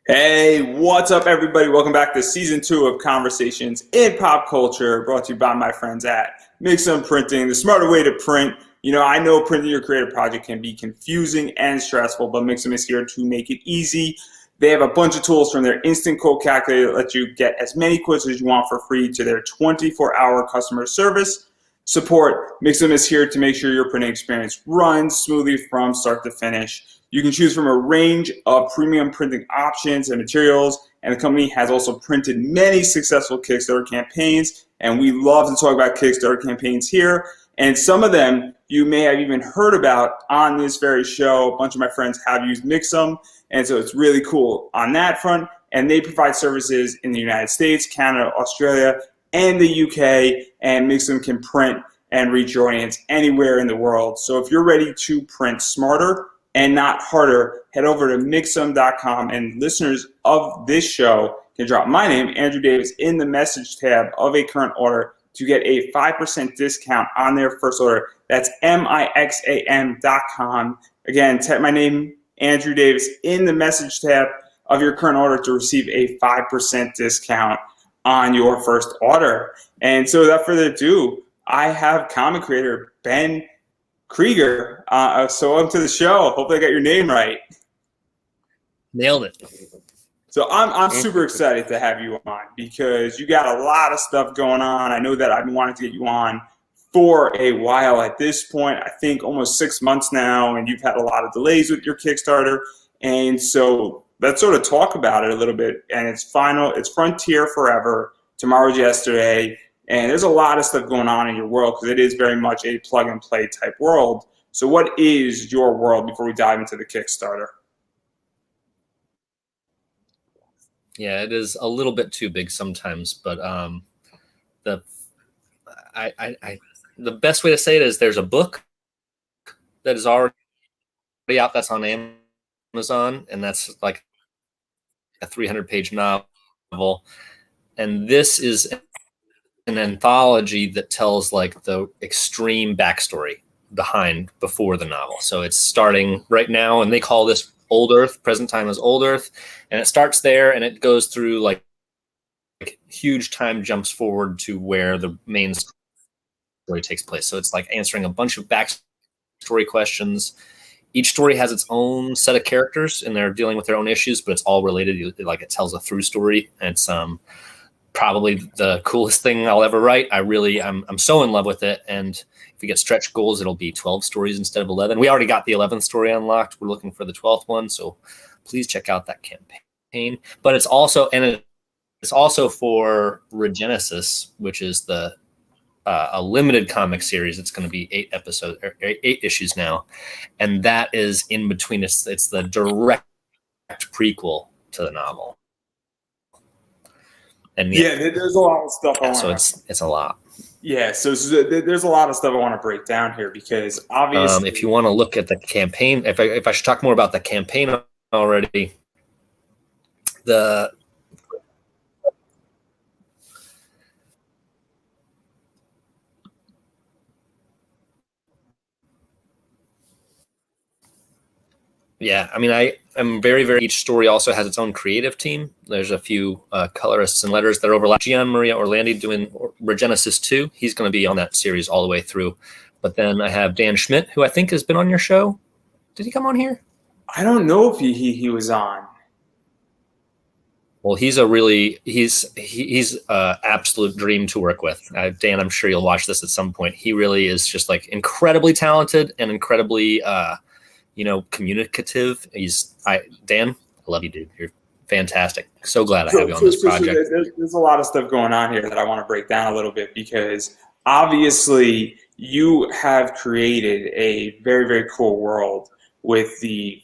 Hey, what's up, everybody? Welcome back to season 2 of Conversations in Pop Culture, brought to you by my friends at Mixum Printing, the smarter way to print. I know printing your creative project can be confusing and stressful, but Mixum is here to make it easy. They have a bunch of tools from their instant quote calculator that let you get as many quotes as you want for free to their 24-hour customer service support. Mixum is here to make sure your printing experience runs smoothly from start to finish. You can choose from a range of premium printing options and materials, and the company has also printed many successful Kickstarter campaigns, and we love to talk about Kickstarter campaigns here, and some of them you may have even heard about on this very show. A bunch of my friends have used Mixum, and so it's really cool on that front, and they provide services in the United States, Canada, Australia, and the UK, and Mixum can print and reach your audience anywhere in the world. So if you're ready to print smarter and not harder, head over to Mixum.com, and listeners of this show can drop my name, Andrew Davis, in the message tab of a current order to get a 5% discount on their first order. That's Mixam.com. Again, type my name, Andrew Davis, in the message tab of your current order to receive a 5% discount on your first order. And so without further ado, I have comic creator Ben Krieger. So welcome to the show. Hopefully I got your name right. Nailed it. So I'm super excited to have you on because you got a lot of stuff going on. I know that I've been wanting to get you on for a while at this point. I think almost 6 months now, and you've had a lot of delays with your Kickstarter. And so let's sort of talk about it a little bit. And it's Frontier Forever. Tomorrow's yesterday. And there's a lot of stuff going on in your world because it is very much a plug and play type world. So what is your world before we dive into the Kickstarter? Yeah, it is a little bit too big sometimes, but the best way to say it is there's a book that is already out that's on Amazon, and that's like a 300-page novel. And this is an anthology that tells like the extreme backstory before the novel. So it's starting right now, and they call this Old Earth. Present time is Old Earth, and it starts there, and it goes through like huge time jumps forward to where the main story takes place. So it's like answering a bunch of backstory questions. Each story has its own set of characters, and they're dealing with their own issues, but it's all related. Like it tells a through story. And it's probably the coolest thing I'll ever write. I'm so in love with it. And if we get stretch goals, it'll be 12 stories instead of 11. We already got the 11th story unlocked. We're looking for the 12th one. So please check out that campaign. But it's also for Regenesis, which is a limited comic series. It's going to be 8 issues now. And that is in between. It's the direct prequel to the novel. And yeah, there's a lot of stuff. So it's a lot. Yeah, so there's a lot of stuff I want to break down here because obviously, if you want to look at the campaign, if I should talk more about the campaign already, Yeah, I mean, I'm very, very. Each story also has its own creative team. There's a few colorists and letters that overlap. Gian Maria Orlandi doing Regenesis 2. He's going to be on that series all the way through. But then I have Dan Schmidt, who I think has been on your show. Did he come on here? I don't know if he was on. Well, he's absolute dream to work with. Dan, I'm sure you'll watch this at some point. He really is just like incredibly talented and incredibly communicative. Dan, I love you, dude. You're fantastic. So glad I have you on this project. There's a lot of stuff going on here that I want to break down a little bit because obviously you have created a very, very cool world with the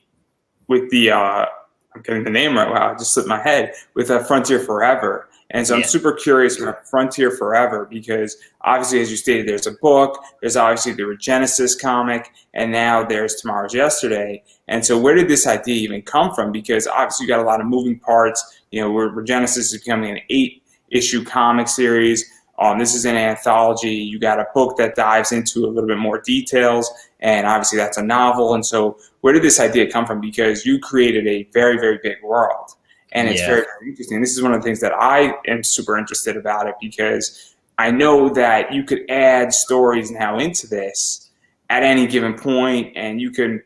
I'm getting the name right. Wow, it just slipped my head with Frontier Forever. And so I'm super curious about Frontier Forever because obviously, as you stated, there's a book, there's obviously the Regenesis comic, and now there's Tomorrow's Yesterday. And so where did this idea even come from? Because obviously you got a lot of moving parts. Where Regenesis is becoming an 8-issue comic series. This is an anthology. You got a book that dives into a little bit more details, and obviously that's a novel. And so where did this idea come from? Because you created a very, very big world. And it's very, very interesting. This is one of the things that I am super interested about it, because I know that you could add stories now into this at any given point, and you can,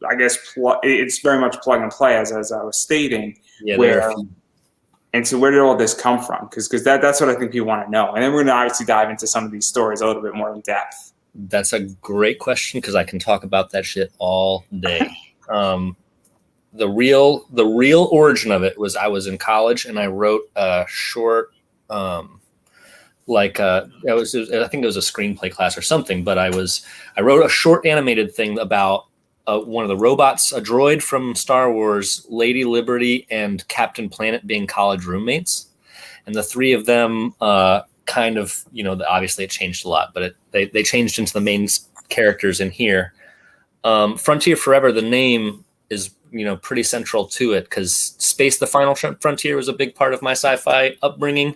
I guess, it's very much plug and play, as I was stating. Yeah, there are a few. And so where did all this come from? Because that's what I think people want to know. And then we're going to obviously dive into some of these stories a little bit more in depth. That's a great question, because I can talk about that shit all day. The real origin of it was I was in college and I wrote a short, I think it was a screenplay class or something, but I wrote a short animated thing about one of the robots, a droid from Star Wars, Lady Liberty, and Captain Planet being college roommates. And the three of them kind of, obviously it changed a lot, but they changed into the main characters in here. Frontier Forever, the name is, pretty central to it, because Space, the Final Frontier was a big part of my sci-fi upbringing.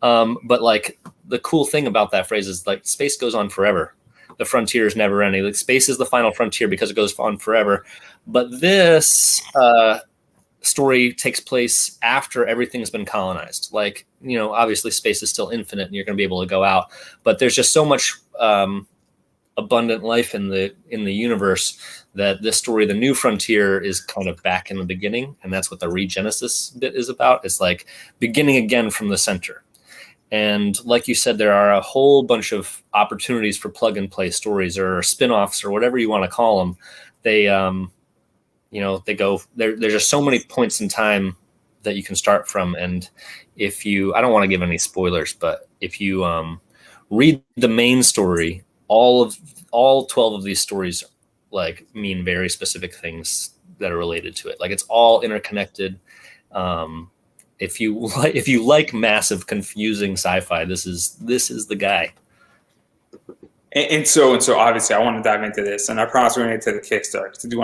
But like the cool thing about that phrase is like space goes on forever. The frontier is never ending. Like, space is the final frontier because it goes on forever. But this story takes place after everything's been colonized. Like, obviously space is still infinite and you're going to be able to go out, but there's just so much abundant life in the universe that this story, The New Frontier, is kind of back in the beginning. And that's what the regenesis bit is about. It's like beginning again from the center. And like you said, there are a whole bunch of opportunities for plug and play stories or spin-offs or whatever you want to call them. They, they go there. There's just so many points in time that you can start from. And if you, I don't want to give any spoilers, but if you read the main story, all 12 of these stories like mean very specific things that are related to it. Like, it's all interconnected. If you like massive, confusing sci-fi, this is the guy. And so obviously, I want to dive into this, and I promise we're going to get to the Kickstarter. To do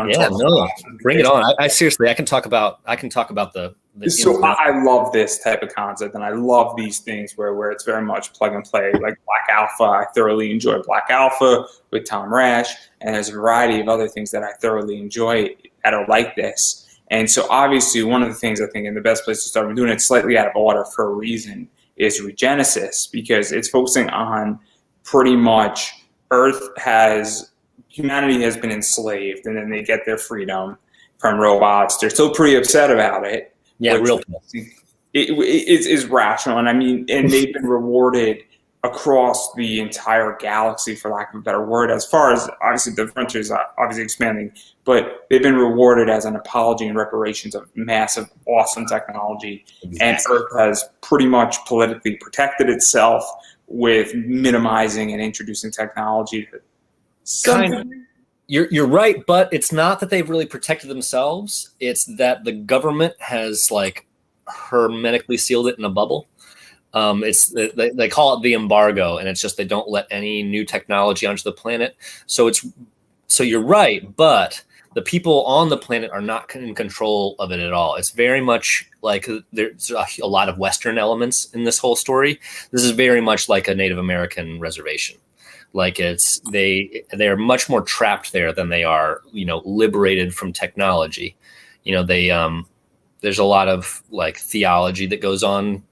Bring it on. I seriously, I can talk about the. So I love this type of concept, and I love these things where it's very much plug and play. Like Black Alpha, I thoroughly enjoy Black Alpha with Tom Rash, and there's a variety of other things that I thoroughly enjoy that are like this. And so obviously one of the things I think, and the best place to start, we're doing it slightly out of order for a reason, is Regenesis, because it's focusing on pretty much humanity has been enslaved, and then they get their freedom from robots. They're still pretty upset about it. Yeah, real. It is rational, and I mean, and they've been rewarded across the entire galaxy, for lack of a better word, as far as obviously the frontier is obviously expanding, but they've been rewarded as an apology and reparations of massive, awesome technology. Exactly. And Earth has pretty much politically protected itself with minimizing and introducing technology. You're right, but it's not that they've really protected themselves. It's that the government has like hermetically sealed it in a bubble. They call it the embargo, and it's just they don't let any new technology onto the planet. So you're right, but the people on the planet are not in control of it at all. It's very much like there's a lot of Western elements in this whole story. This is very much like a Native American reservation. Like they're much more trapped there than they are, liberated from technology. There's a lot of like theology that goes on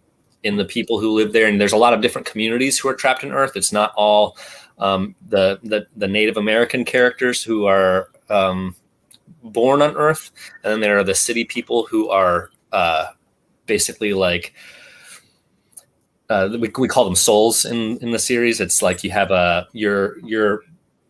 in the people who live there, and there's a lot of different communities who are trapped in Earth. It's not all the Native American characters who are born on Earth, and then there are the city people who are basically like we call them souls in the series. It's like you have your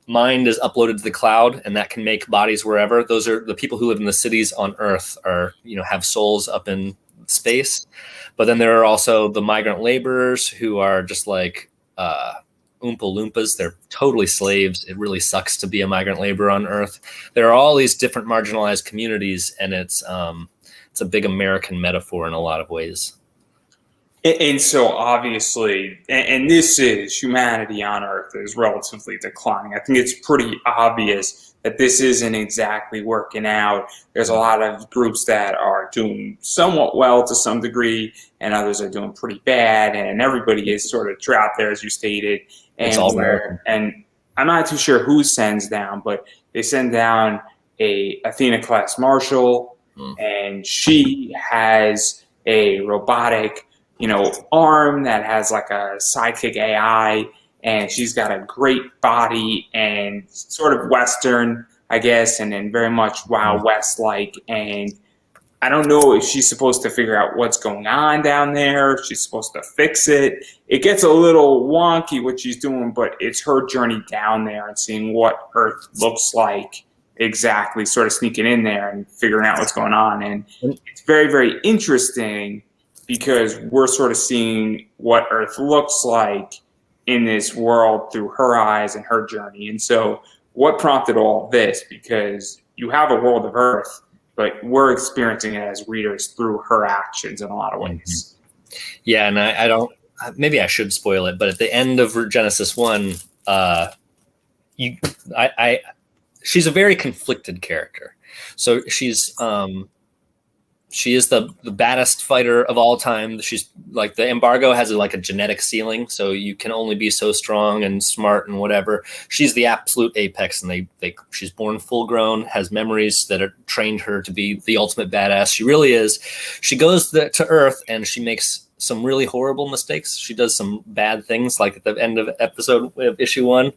mind is uploaded to the cloud, and that can make bodies wherever. Those are the people who live in the cities on Earth, are have souls up in space. But then there are also the migrant laborers who are just like Oompa Loompas. They're totally slaves. It really sucks to be a migrant laborer on Earth. There are all these different marginalized communities, and it's a big American metaphor in a lot of ways. And so obviously, and this is humanity on Earth is relatively declining. I think it's pretty obvious that this isn't exactly working out. There's a lot of groups that are doing somewhat well to some degree, and others are doing pretty bad, and everybody is sort of trapped there, as you stated. And I'm not too sure who sends down, but they send down a Athena-class Marshal, and she has a robotic, arm that has like a sidekick AI, and she's got a great body and sort of Western, I guess, and then very much Wild West like. And I don't know if she's supposed to figure out what's going on down there. If she's supposed to fix it. It gets a little wonky what she's doing, but it's her journey down there and seeing what Earth looks like exactly, sort of sneaking in there and figuring out what's going on. And it's very, very interesting because we're sort of seeing what Earth looks like in this world through her eyes and her journey. And so what prompted all this? Because you have a world of Earth, but we're experiencing it as readers through her actions in a lot of ways. Yeah, and I don't. Maybe I should spoil it, but at the end of Genesis 1, she's a very conflicted character. So she is the baddest fighter of all time. She's like, the embargo has like a genetic ceiling, so you can only be so strong and smart and whatever. She's the absolute apex, and she's born full grown, has memories that are trained her to be the ultimate badass. She really is. She goes to Earth and she makes some really horrible mistakes. She does some bad things, like at the end of issue 1.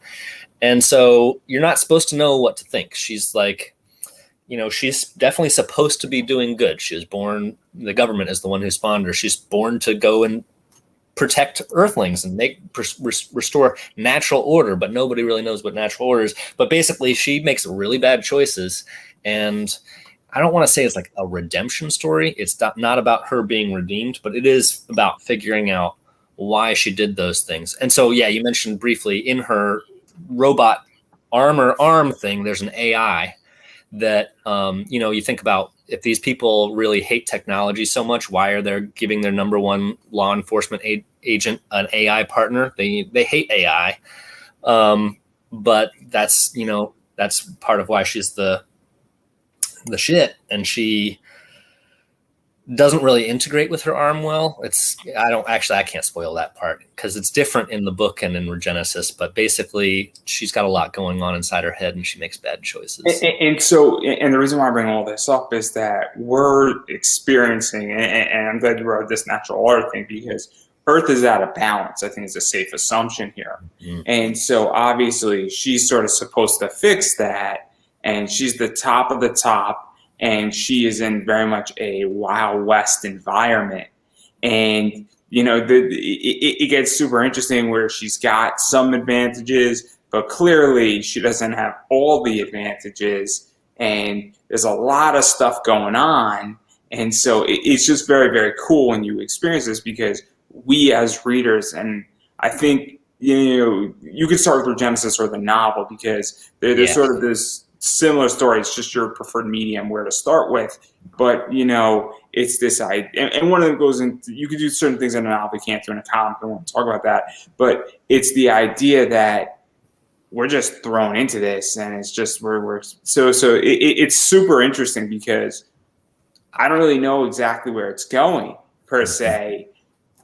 And so you're not supposed to know what to think. She's like, she's definitely supposed to be doing good. She was born, the government is the one who spawned her. She's born to go and protect Earthlings and restore natural order, but nobody really knows what natural order is. But basically, she makes really bad choices. And I don't want to say it's like a redemption story. It's not about her being redeemed, but it is about figuring out why she did those things. And so, yeah, you mentioned briefly in her robot arm thing, there's an AI that, you think about, if these people really hate technology so much, why are they giving their number one law enforcement agent an AI partner? They hate AI. But that's part of why she's the shit. And she doesn't really integrate with her arm well. I can't spoil that part because it's different in the book and in Regenesis, but basically she's got a lot going on inside her head and she makes bad choices. And the reason why I bring all this up is that we're experiencing, and I'm glad you wrote this natural order thing, because Earth is out of balance. I think it's a safe assumption here. Mm-hmm. And so obviously she's sort of supposed to fix that, and she's the top of the top. And she is in very much a Wild West environment. And, it gets super interesting where she's got some advantages, but clearly she doesn't have all the advantages. And there's a lot of stuff going on. And so it's just very, very cool when you experience this, because we as readers, and I think, you could start with Genesis or the novel, because there's sort of this similar story. It's just your preferred medium where to start with. But, it's this idea. And one of them goes into, you could do certain things in a novel you can't do in a comic. I won't talk about that. But it's the idea that we're just thrown into this, and it's just it's super interesting, because I don't really know exactly where it's going per se.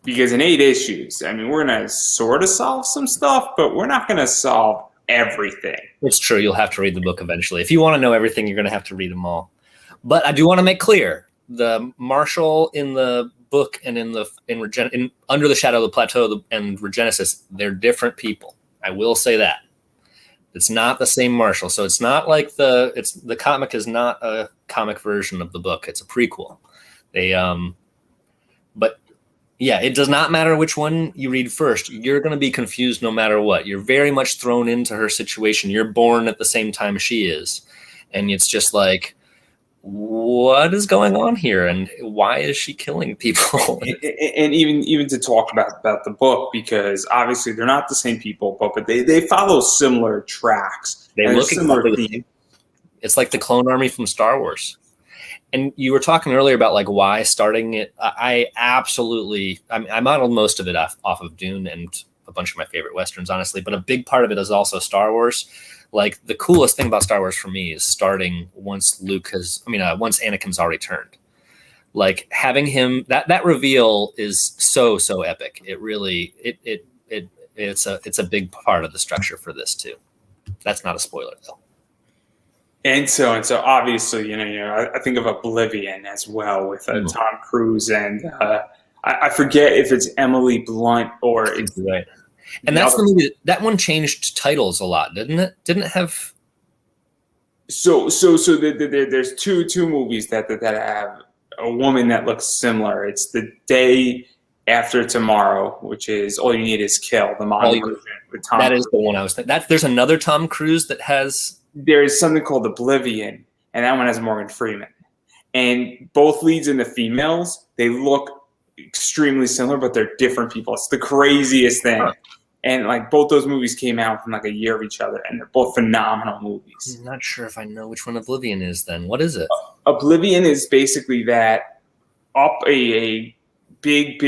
Because in 8 issues, I mean, we're going to sort of solve some stuff, but we're not going to solve everything. It's true. You'll have to read the book eventually. If you want to know everything, you're going to have to read them all. But I do want to make clear, the Marshall in the book and in Under the Shadow of the Plateau and Regenesis, they're different people. I will say that. It's not the same Marshall. So it's not like the comic is not a comic version of the book. It's a prequel. But yeah, it does not matter which one you read first. You're going to be confused no matter what. You're very much thrown into her situation. You're born at the same time she is. And it's just like, what is going on here? And why is she killing people? And even to talk about the book, because obviously they're not the same people, but they follow similar tracks. They look similar. It's like the clone army from Star Wars. And you were talking earlier about like why starting it. I modeled most of it off of Dune and a bunch of my favorite Westerns, honestly. But a big part of it is also Star Wars. Like the coolest thing about Star Wars for me is starting once once Anakin's already turned. Like having him, that reveal is so epic. It really it's a big part of the structure for this too. That's not a spoiler though. And so obviously, I think of Oblivion as well with Mm, Tom Cruise and I forget if it's Emily Blunt or I think it's you're right. And the that's other. the movie that one changed titles a lot, didn't it? Didn't it have There's two movies that have a woman that looks similar. It's The Day After Tomorrow, which is All You Need Is Kill, the all modern you? version with Tom That is Cruise. the one I was thinking. That there's another Tom Cruise that has. There's something called Oblivion, and that one has Morgan Freeman. And both leads in the females, they look extremely similar, but they're different people. It's the craziest thing. Huh, And like both those movies came out from like a year of each other, and they're both phenomenal movies. I'm not sure if I know which one Oblivion is. Then what is it? Oblivion is basically that up a big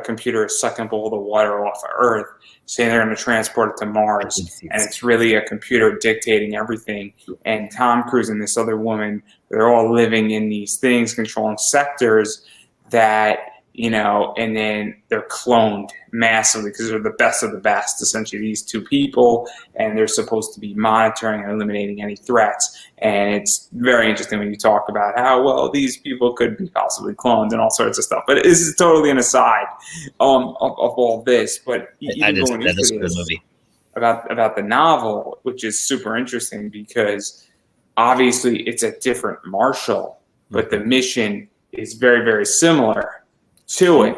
computer is sucking all the water off of Earth, saying they're going to transport it to I Mars, did see and this. it's really a computer dictating everything. And Tom Cruise and this other woman, they're all living in these things, controlling sectors that and then they're cloned massively because they're the best of the best. Essentially, these two people, and they're supposed to be monitoring and eliminating any threats. And it's very interesting when you talk about how well these people could be possibly clones and all sorts of stuff. But this is totally an aside of all this. But I even did see going that. into That's a good this movie. about the novel, which is super interesting because obviously it's a different Marshall, but the mission is very, very similar to it.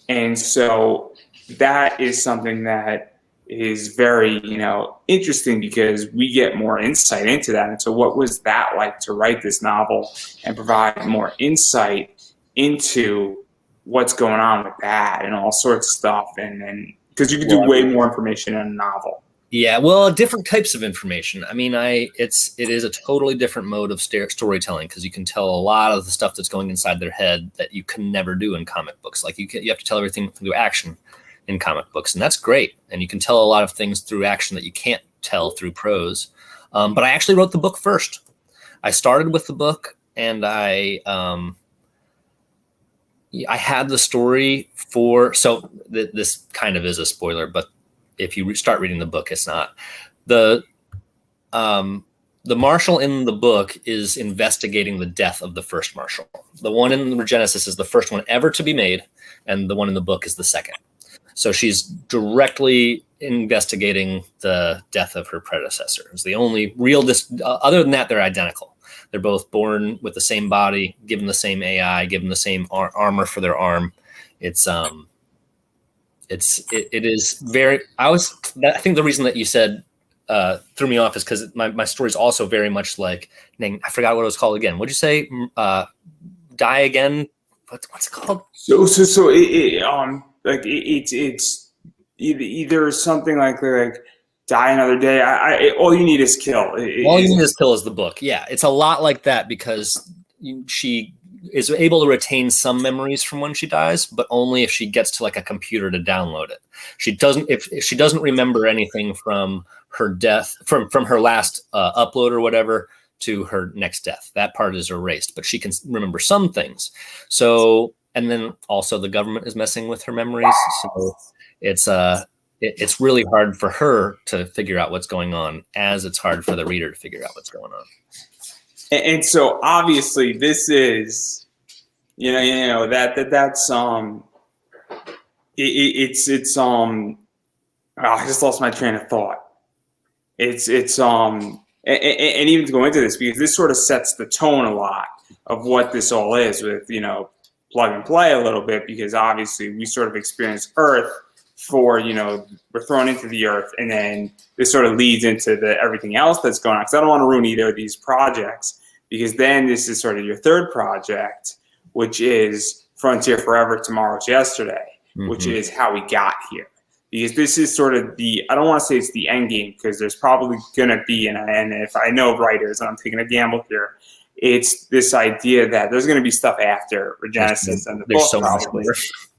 And so that is something that is very, interesting because we get more insight into that. And so what was that like to write this novel and provide more insight into what's going on with that and all sorts of stuff? And because you could do Well, way more information in a novel. yeah, well, different types of information. I mean, it is a totally different mode of storytelling because you can tell a lot of the stuff that's going inside their head that you can never do in comic books. Like you have to tell everything through action in comic books, and that's great. And you can tell a lot of things through action that you can't tell through prose. But I actually wrote the book first. I started with the book, and I had the story for. So this kind of is a spoiler, but if you start reading the book, it's not. The Marshal in the book is investigating the death of the first Marshal. The one in Regenesis is the first one ever to be made, and the one in the book is the second. So she's directly investigating the death of her predecessor. It's the only real. Other than that, they're identical. They're both born with the same body, given the same AI, given the same armor for their arm. It is very. I think the reason that you said threw me off is because my story is also very much like. I forgot what it was called again. What'd you say? Die Again. What's it called? It's either something like Die Another Day. All You Need Is Kill. All You Need Is Kill is the book. Yeah, it's a lot like that because she is able to retain some memories from when she dies, but only if she gets to like a computer to download it. She doesn't. If she doesn't remember anything from her death, from her last upload or whatever to her next death, that part is erased. But she can remember some things. So, and then also the government is messing with her memories. So it's really hard for her to figure out what's going on, as it's hard for the reader to figure out what's going on. And so obviously this is, that's I just lost my train of thought. And even to go into this because this sort of sets the tone a lot of what this all is with, plug and play a little bit because obviously we sort of experience Earth for, we're thrown into the Earth and then this sort of leads into everything else that's going on. Because I don't want to ruin either of these projects because then this is sort of your third project, which is Frontier Forever, Tomorrow's Yesterday, which is how we got here. Because this is sort of I don't want to say it's the end game because there's probably going to be, and if I know writers, and I'm taking a gamble here, it's this idea that there's going to be stuff after Regenesis and the book so probably.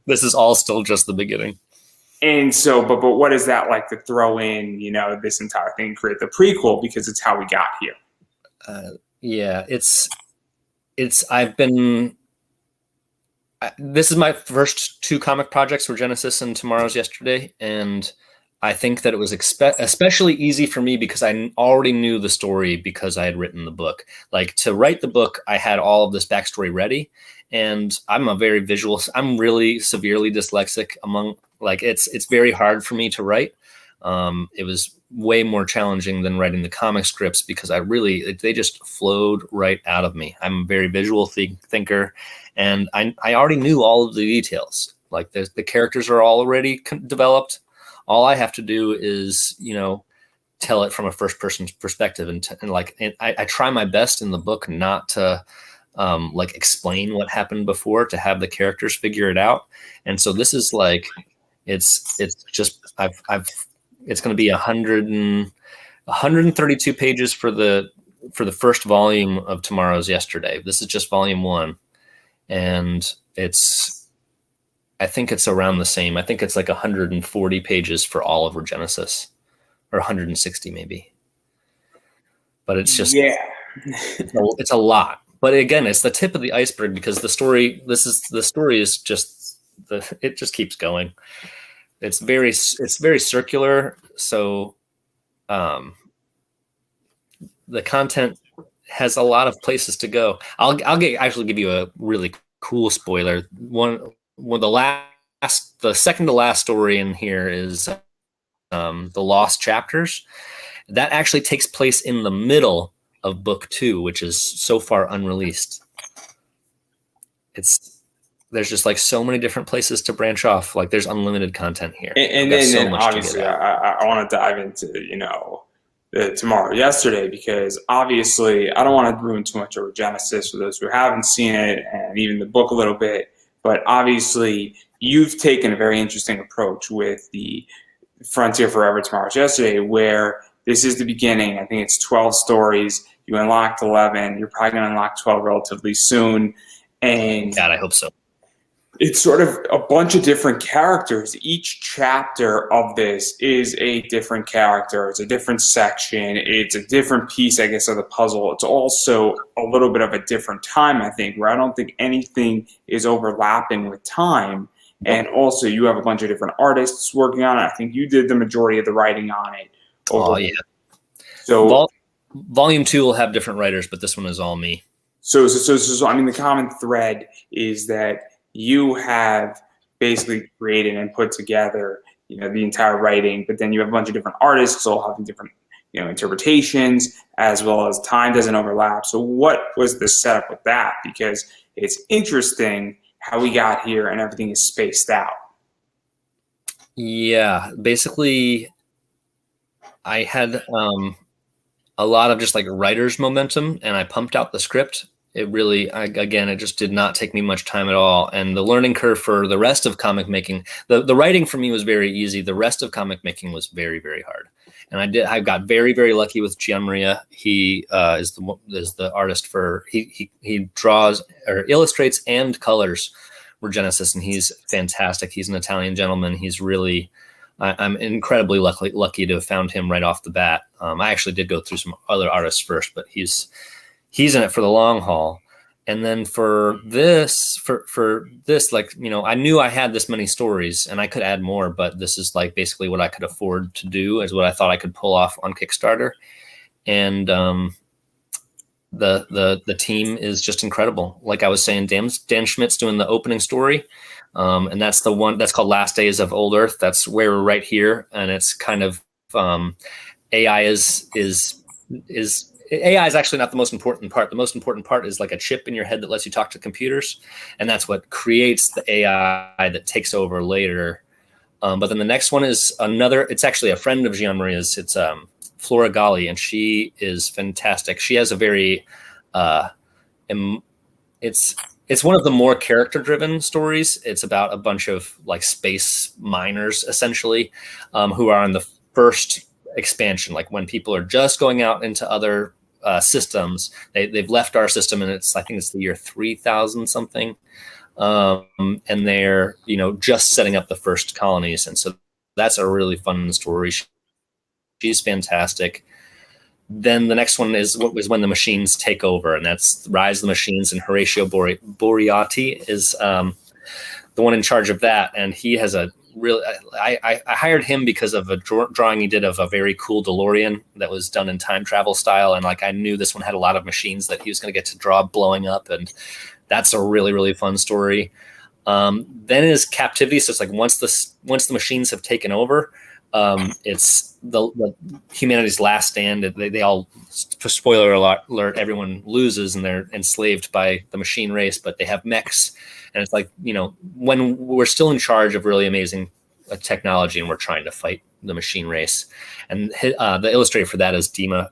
This is all still just the beginning. And so, but what is that like to throw in, this entire thing and create the prequel because it's how we got here? Yeah, this is my first two comic projects for Genesis and Tomorrow's Yesterday, and I think that it was especially easy for me because I already knew the story because I had written the book. Like to write the book, I had all of this backstory ready, and I'm a very visual. I'm really severely dyslexic. It's very hard for me to write. It was way more challenging than writing the comic scripts because they just flowed right out of me. I'm a very visual thinker, and I already knew all of the details. Like the characters are already developed. All I have to do is, tell it from a first person perspective. And I try my best in the book not to explain what happened before, to have the characters figure it out. And so this is it's going to be 132 pages for the first volume of Tomorrow's Yesterday. This is just volume 1. And I think it's around the same. I think it's like 140 pages for all of Regenesis, or 160 maybe. But it's just, it's a lot. But again, it's the tip of the iceberg because the story is just it just keeps going. It's very circular. So, the content has a lot of places to go. I'll actually give you a really cool spoiler. The second to last story in here is the Lost Chapters. That actually takes place in the middle of book 2, which is so far unreleased. There's just so many different places to branch off. Like there's unlimited content here. And then obviously I want to dive into, the Tomorrow Yesterday, because obviously I don't want to ruin too much over Genesis for those who haven't seen it, and even the book a little bit. But obviously, you've taken a very interesting approach with the Frontier Forever Tomorrow's Yesterday, where this is the beginning. I think it's 12 stories. You unlocked 11. You're probably going to unlock 12 relatively soon. And God, I hope so. It's sort of a bunch of different characters. Each chapter of this is a different character. It's a different section. It's a different piece, I guess, of the puzzle. It's also a little bit of a different time, I think, where I don't think anything is overlapping with time. And also, you have a bunch of different artists working on it. I think you did the majority of the writing on it. Oh, yeah. So volume 2 will have different writers, but this one is all me. So I mean, the common thread is that you have basically created and put together, the entire writing, but then you have a bunch of different artists all having different, interpretations, as well as time doesn't overlap. So what was the setup with that? Because it's interesting how we got here and everything is spaced out. Yeah, basically I had a lot of just writer's momentum, and I pumped out the script. It really, it just did not take me much time at all. And the learning curve for the rest of comic making, the writing for me was very easy. The rest of comic making was very, very hard. And I got very, very lucky with Gianmaria. He is the artist for, he draws or illustrates and colors Regenesis, and he's fantastic. He's an Italian gentleman. He's really, I'm incredibly lucky to have found him right off the bat. I actually did go through some other artists first, but he's in it for the long haul. And then for this, I knew I had this many stories and I could add more, but this is basically what I could afford to do, is what I thought I could pull off on Kickstarter. And the team is just incredible. Like I was saying, Dan Schmidt's doing the opening story. And that's the one that's called Last Days of Old Earth. That's where we're right here. And it's kind of, AI AI is actually not the most important part. The most important part is a chip in your head that lets you talk to computers. And that's what creates the AI that takes over later. But then the next one is it's actually a friend of Gianmaria's. It's Flora Gali, and she is fantastic. She has a very, it's one of the more character-driven stories. It's about a bunch of space miners, essentially, who are on the first expansion, when people are just going out into other systems. They've left our system, and I think it's the year 3000 something, and they're just setting up the first colonies. And so that's a really fun story. She's fantastic. Then the next one is when the machines take over, and that's Rise of the Machines, and Horatio Boreati is the one in charge of that. And he has really, I hired him because of a drawing he did of a very cool DeLorean that was done in time travel style. And like, I knew this one had a lot of machines that he was going to get to draw blowing up. And that's a really, really fun story. Then is Captivity. So it's like once the machines have taken over, it's the humanity's last stand. They all, spoiler alert, everyone loses and they're enslaved by the machine race, but they have mechs. And it's like, when we're still in charge of really amazing technology and we're trying to fight the machine race. And the illustrator for that is Dima.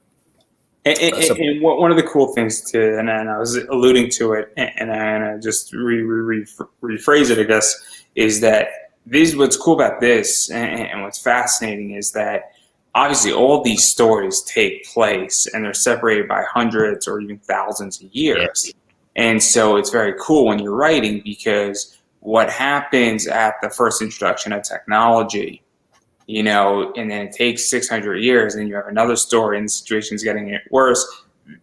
And one of the cool things too, and I was alluding to it, and I just rephrase it, I guess, is that what's cool about this and what's fascinating is that obviously all these stories take place and they're separated by hundreds or even thousands of years. Yeah. And so it's very cool when you're writing, because what happens at the first introduction of technology, and then it takes 600 years and you have another story and the situation's getting worse,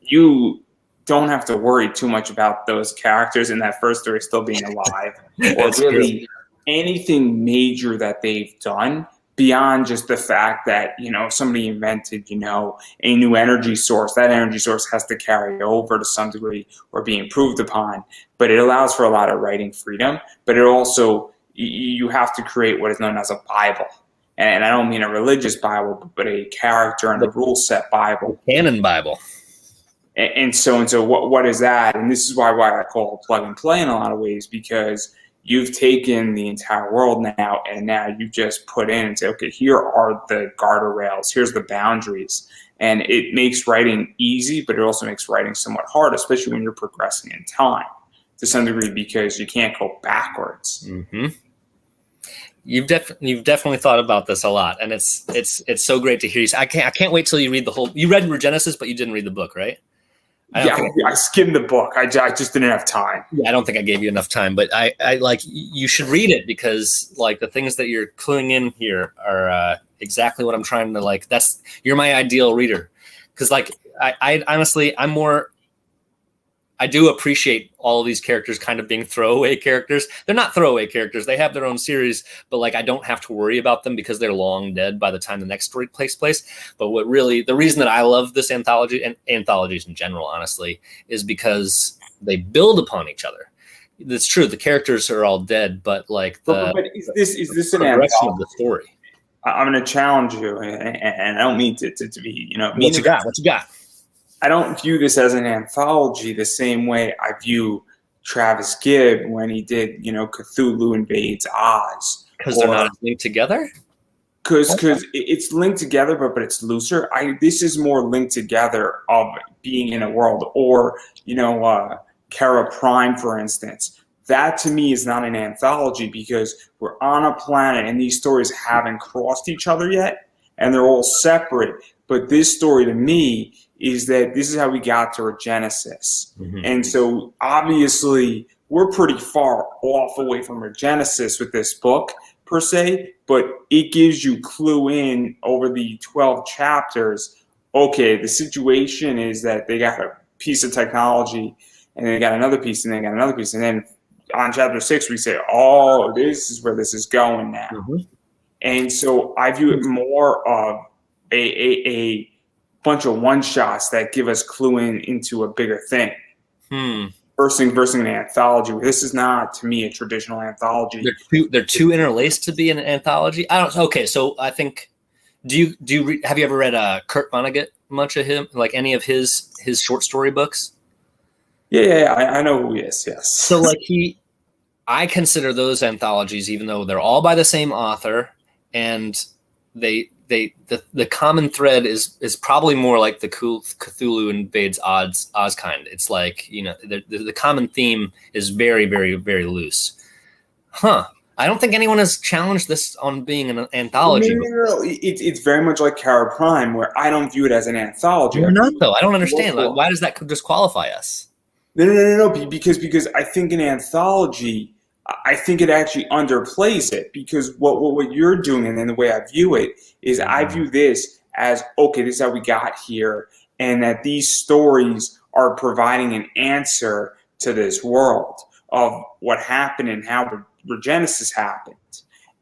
you don't have to worry too much about those characters in that first story still being alive or really anything major that they've done beyond just the fact that, somebody invented, a new energy source. That energy source has to carry over to some degree or be improved upon, but it allows for a lot of writing freedom. But it also, you have to create what is known as a Bible. And I don't mean a religious Bible, but a character and a rule set Bible. Canon Bible. And so what is that? And this is why I call it plug and play in a lot of ways, because you've taken the entire world now, and now you've just put in and say, okay, here are the guardrails, here's the boundaries. And it makes writing easy, but it also makes writing somewhat hard, especially when you're progressing in time to some degree, because you can't go backwards. Mm-hmm. You've definitely thought about this a lot, and it's so great to hear you. I can't wait till you read the whole. You read Regenesis, but you didn't read the book, right? I skimmed the book. I just didn't have time. Yeah, I don't think I gave you enough time, but I like, you should read it, because like the things that you're cluing in here are exactly what I'm trying to you're my ideal reader. Because like I honestly, I do appreciate all of these characters kind of being throwaway characters. They're not throwaway characters. They have their own series, but like, I don't have to worry about them because they're long dead by the time the next story takes place. But the reason that I love this anthology, and anthologies in general, honestly, is because they build upon each other. It's true, the characters are all dead, but like but is this an progression of the story? I'm going to challenge you, and I don't mean to be, What you got? I don't view this as an anthology the same way I view Travis Gibb when he did, Cthulhu Invades Oz. Because they're not linked together? Because it's linked together, but it's looser. This is more linked together of being in a world. Or, Kara Prime, for instance. That to me is not an anthology, because we're on a planet and these stories haven't crossed each other yet, and they're all separate. But this story to me is that this is how we got to Regenesis. Mm-hmm. And so obviously we're pretty far off away from Regenesis with this book per se, but it gives you clue in over the 12 chapters. Okay, the situation is that they got a piece of technology and they got another piece and they got another piece. And then on chapter 6, we say, oh, this is where this is going now. Mm-hmm. And so I view it more of a bunch of one-shots that give us clue into a bigger thing. Versus an anthology. This is not, to me, a traditional anthology. They're too interlaced to be an anthology. I don't. Okay, so I think. Have you ever read Kurt Vonnegut? Much of him, like any of his short story books? Yeah, I know who he is. Yes. So like I consider those anthologies, even though they're all by the same author, and the common thread is probably more like the Cthulhu Invades Oz kind. It's like, the common theme is very, very, very loose. I don't think anyone has challenged this on being an anthology. No. It's very much like Kara Prime, where I don't view it as an anthology. You're not, though. I don't understand. Why does that disqualify us? No. Because I think an anthology, I think it actually underplays it, because what you're doing, and then the way I view it, is I view this as, okay, this is how we got here, and that these stories are providing an answer to this world of what happened and how Regenesis happened.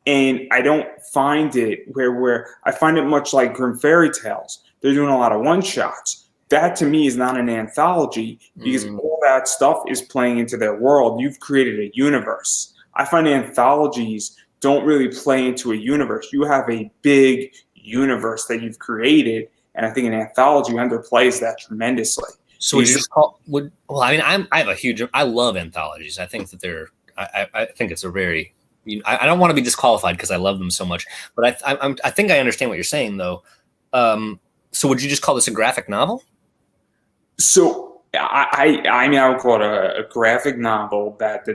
And I don't find it where I find it much like Grim Fairy Tales. They're doing a lot of one shots. That to me is not an anthology because all that stuff is playing into their world. You've created a universe. I find anthologies don't really play into a universe. You have a big universe that you've created, and I think an anthology underplays that tremendously. So would you just call I love anthologies. I think that I think it's a very, I don't want to be disqualified because I love them so much, but I think I understand what you're saying though. So would you just call this a graphic novel? So I mean, I would call it a graphic novel that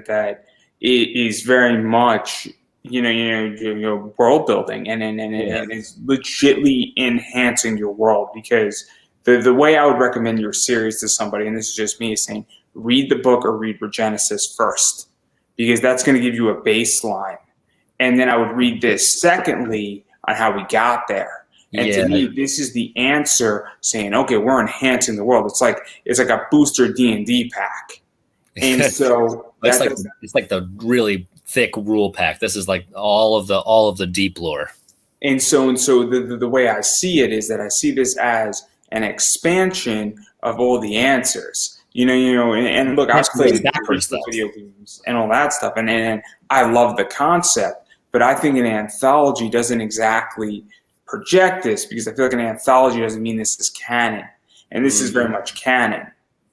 is very much world building and is legitimately enhancing your world, because the way I would recommend your series to somebody, and this is just me, is saying read the book or read Regenesis first, because that's going to give you a baseline, and then I would read this secondly on how we got there. And to me, this is the answer, saying, okay, we're enhancing the world. It's like a booster D&D pack. And so it's like the really thick rule pack. This is like all of the deep lore. And so the way I see it is that I see this as an expansion of all the answers. And look, I've played video games and all that stuff, and I love the concept, but I think an anthology doesn't exactly project this, because I feel like an anthology doesn't mean this is canon, and this is very much canon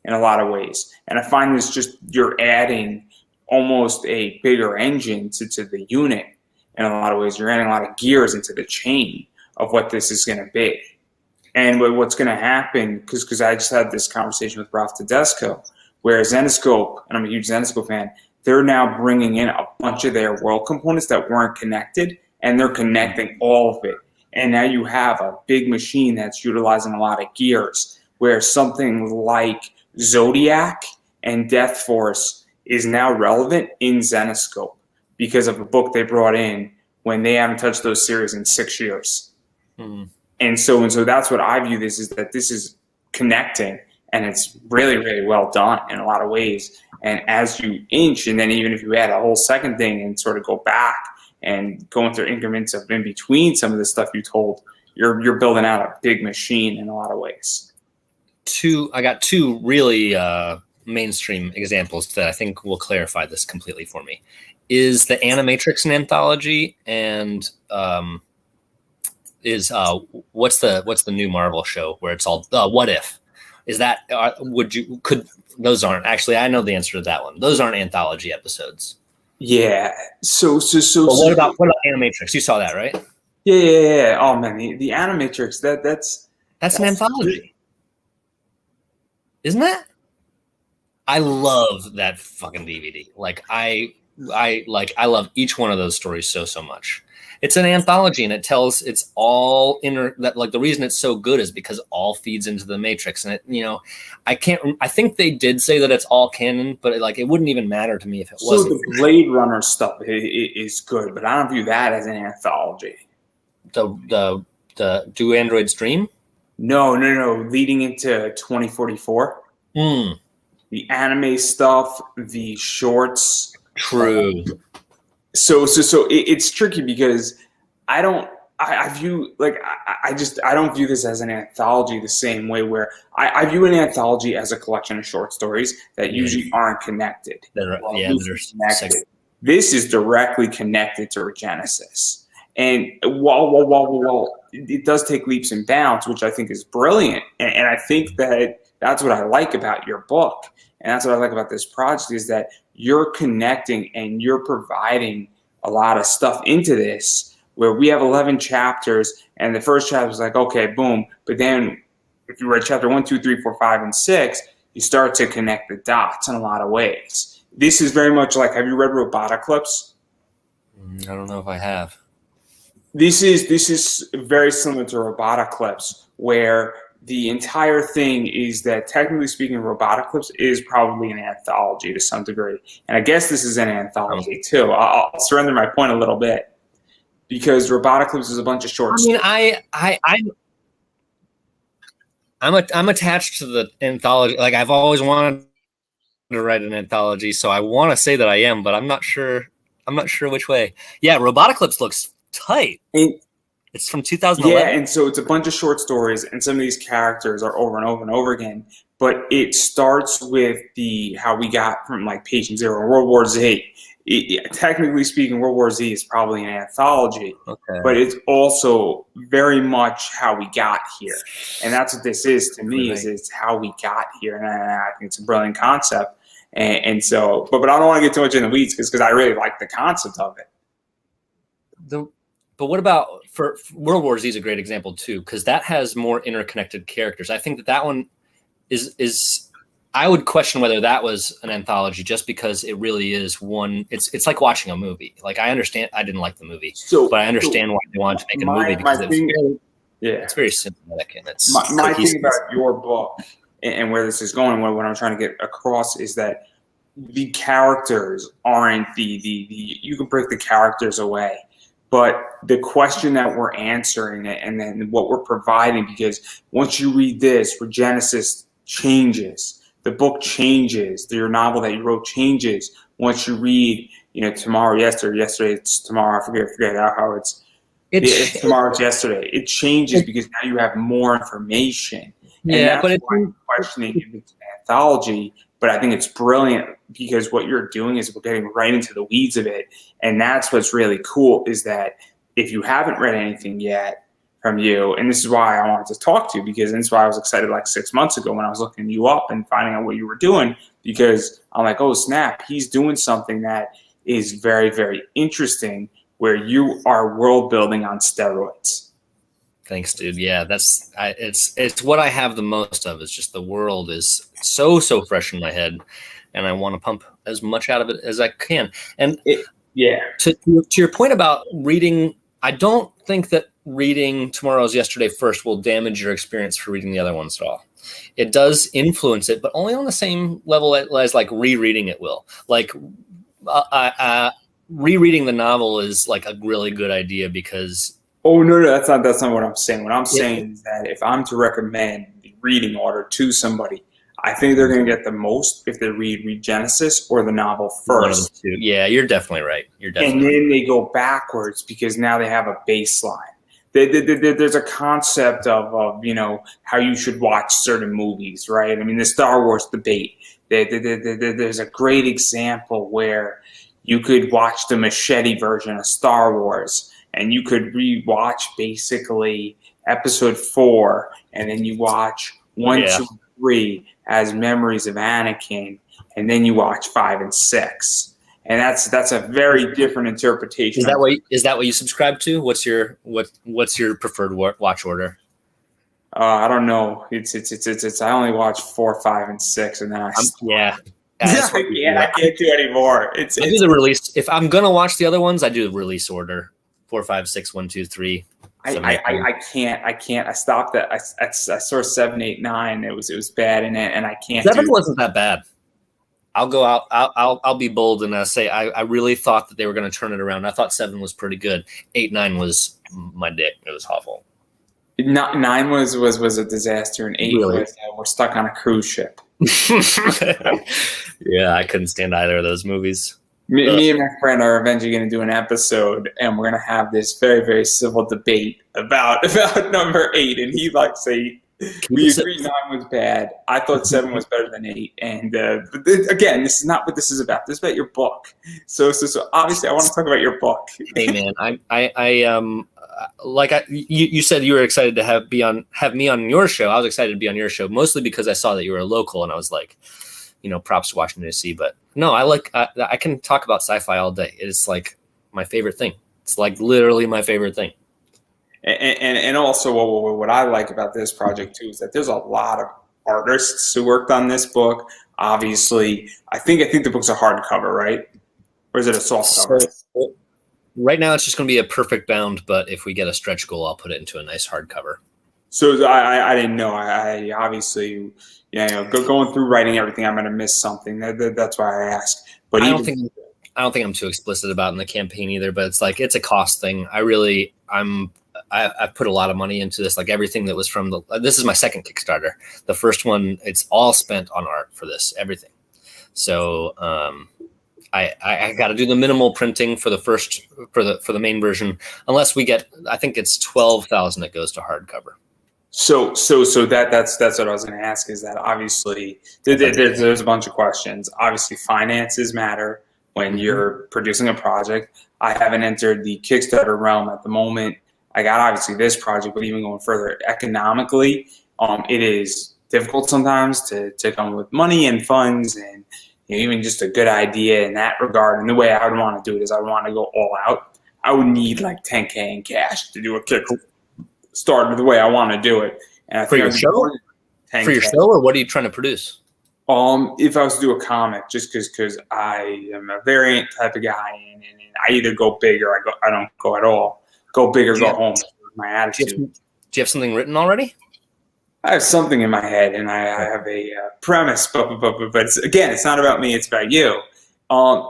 in a lot of ways. And I find this just, you're adding almost a bigger engine to the unit in a lot of ways. You're adding a lot of gears into the chain of what this is going to be. And what's going to happen, because I just had this conversation with Ralph Tedesco, where Zenescope, and I'm a huge Zenescope fan, they're now bringing in a bunch of their world components that weren't connected, and they're connecting all of it. And now you have a big machine that's utilizing a lot of gears, where something like Zodiac and Death Force is now relevant in Zenescope because of a book they brought in when they haven't touched those series in 6 years. And so that's what I view this, is that this is connecting, and it's really, really well done in a lot of ways. And as you inch, and then even if you add a whole second thing and sort of go back and going through increments of in between some of the stuff you told, you're building out a big machine in a lot of ways. I got two really mainstream examples that I think will clarify this completely for me. Is the Animatrix an anthology? And what's the new Marvel show where it's all What If? Is that those aren't actually? I know the answer to that one. Those aren't anthology episodes. Yeah. So. What about Animatrix? You saw that, right? Yeah. Oh man, the Animatrix. That's an anthology, isn't that? I love that fucking DVD. Like I love each one of those stories so much. It's an anthology, and it's all that the reason it's so good is because all feeds into the Matrix. And I think they did say that it's all canon, but it wouldn't even matter to me if it wasn't. So the Blade Runner stuff is good, but I don't view that as an anthology. The Do Androids Dream? No. Leading into 2044. The anime stuff, the shorts. True. So it's tricky because I don't view this as an anthology the same way, where I view an anthology as a collection of short stories that usually aren't connected. They're connected. This is directly connected to Regenesis. And while it does take leaps and bounds, which I think is brilliant, and I think that's what I like about your book, and that's what I like about this project, is that you're connecting and you're providing a lot of stuff into this, where we have 11 chapters, and the first chapter is like, okay, boom. But then if you read chapter 1, 2, 3, 4, 5, and 6, you start to connect the dots in a lot of ways. This is very much like, have you read Roboticlips? I don't know if I have. This is very similar to Roboticlips, where the entire thing is that, technically speaking, Roboticlips is probably an anthology to some degree. And I guess this is an anthology too. I'll surrender my point a little bit, because Roboticlips is a bunch of short stories. I'm attached to the anthology. Like, I've always wanted to write an anthology, so I want to say that I am, but I'm not sure. I'm not sure which way. Yeah, Roboticalypse looks tight. And, it's from 2011. yeah, and so it's a bunch of short stories, and some of these characters are over and over and over again. But it starts with how we got from like Patient Zero, World War Z. Technically speaking, World War Z is probably an anthology, but it's also very much how we got here, and that's what this is to me. Is it's how we got here, and I think it's a brilliant concept. And so, but I don't want to get too much in the weeds because I really like the concept of it. But what about for World War Z is a great example too, because that has more interconnected characters. I think that one is I would question whether that was an anthology just because it really is one. It's like watching a movie. Like I understand, I didn't like the movie, but I understand why they wanted to make a movie because it's very cinematic and it's my thing about your book and where this is going. What I'm trying to get across is that the characters aren't you can break the characters away. But the question that we're answering and then what we're providing, because once you read this, where Genesis changes, the book changes, your novel that you wrote changes. Once you read, tomorrow, yesterday, it's tomorrow. I forget how it's tomorrow, it's yesterday. It changes because now you have more information. And that's why I'm questioning if it's an anthology. But I think it's brilliant because what you're doing is we're getting right into the weeds of it. And that's what's really cool is that if you haven't read anything yet from you, and this is why I wanted to talk to you, because this is why I was excited like 6 months ago when I was looking you up and finding out what you were doing, because I'm like, oh, snap, he's doing something that is very, very interesting where you are world building on steroids. Thanks, dude. Yeah, it's what I have the most of. It's just the world is so fresh in my head, and I want to pump as much out of it as I can. And to your point about reading, I don't think that reading Tomorrow's Yesterday first will damage your experience for reading the other ones at all. It does influence it, but only on the same level as like rereading it will. Like rereading the novel is like a really good idea because. Oh no, that's not what I'm saying. What I'm saying is that if I'm to recommend the reading order to somebody, I think they're going to get the most if they read Genesis or the novel first. Yeah, you're definitely right. And then they go backwards because now they have a baseline. There's a concept of how you should watch certain movies, right? I mean, the Star Wars debate. There's a great example where you could watch the machete version of Star Wars. And you could rewatch basically episode 4, and then you watch 1, 2, 3 as memories of Anakin, and then you watch 5 and 6. And that's a very different interpretation. Is that what you subscribe to? What's your preferred watch order? I don't know. It's I only watch 4, 5, and 6, and then I can't do anymore. I do the release. If I'm gonna watch the other ones, I do the release order. 4, 5, 6, 1, 2, 3. I can't. I stopped at I saw 7, 8, 9. It was bad in it, and I can't. 7 wasn't that bad. I'll go out. I'll be bold and say I really thought that they were going to turn it around. I thought 7 was pretty good. 8, 9 was my dick. It was awful. 9 was a disaster, and 8 was we're stuck on a cruise ship. Yeah, I couldn't stand either of those movies. Me and my friend are eventually going to do an episode, and we're going to have this very, very civil debate about number 8. And he likes 8. We agree 9 was bad. I thought 7 was better than 8. And but again, this is not what this is about. This is about your book. So obviously, I want to talk about your book. Hey man, you said you were excited to have me on your show. I was excited to be on your show mostly because I saw that you were a local, and I was like, props to Washington D.C. But no, I can talk about sci-fi all day. It's like my favorite thing. It's like literally my favorite thing. And also what I like about this project too is that there's a lot of artists who worked on this book. Obviously, I think the book's a hardcover, right? Or is it a soft cover? So, right now, it's just going to be a perfect bound. But if we get a stretch goal, I'll put it into a nice hardcover. So I didn't know. I obviously. Going through writing everything, I'm going to miss something. That's why I asked. But I don't think I'm too explicit about in the campaign either. But it's like it's a cost thing. I've put a lot of money into this. Like everything that was from this is my second Kickstarter. The first one, it's all spent on art for this, everything. So I got to do the minimal printing for the main version, unless we get, I think it's 12,000 that goes to hardcover. So that's what I was going to ask, is that obviously there's a bunch of questions. Obviously, finances matter when you're producing a project. I haven't entered the Kickstarter realm at the moment. I got obviously this project, but even going further economically, it is difficult sometimes to come with money and funds and even just a good idea in that regard. And the way I would want to do it is I would want to go all out. I would need like 10K in cash to do a Kickstarter the way I want to do it. And I for your show? For your show, or what are you trying to produce? If I was to do a comic, just because I am a variant type of guy, and I either go big or I don't go at all. Go big or go home. My attitude. Do you have something written already? I have something in my head, and I have a premise, but it's not about me. It's about you.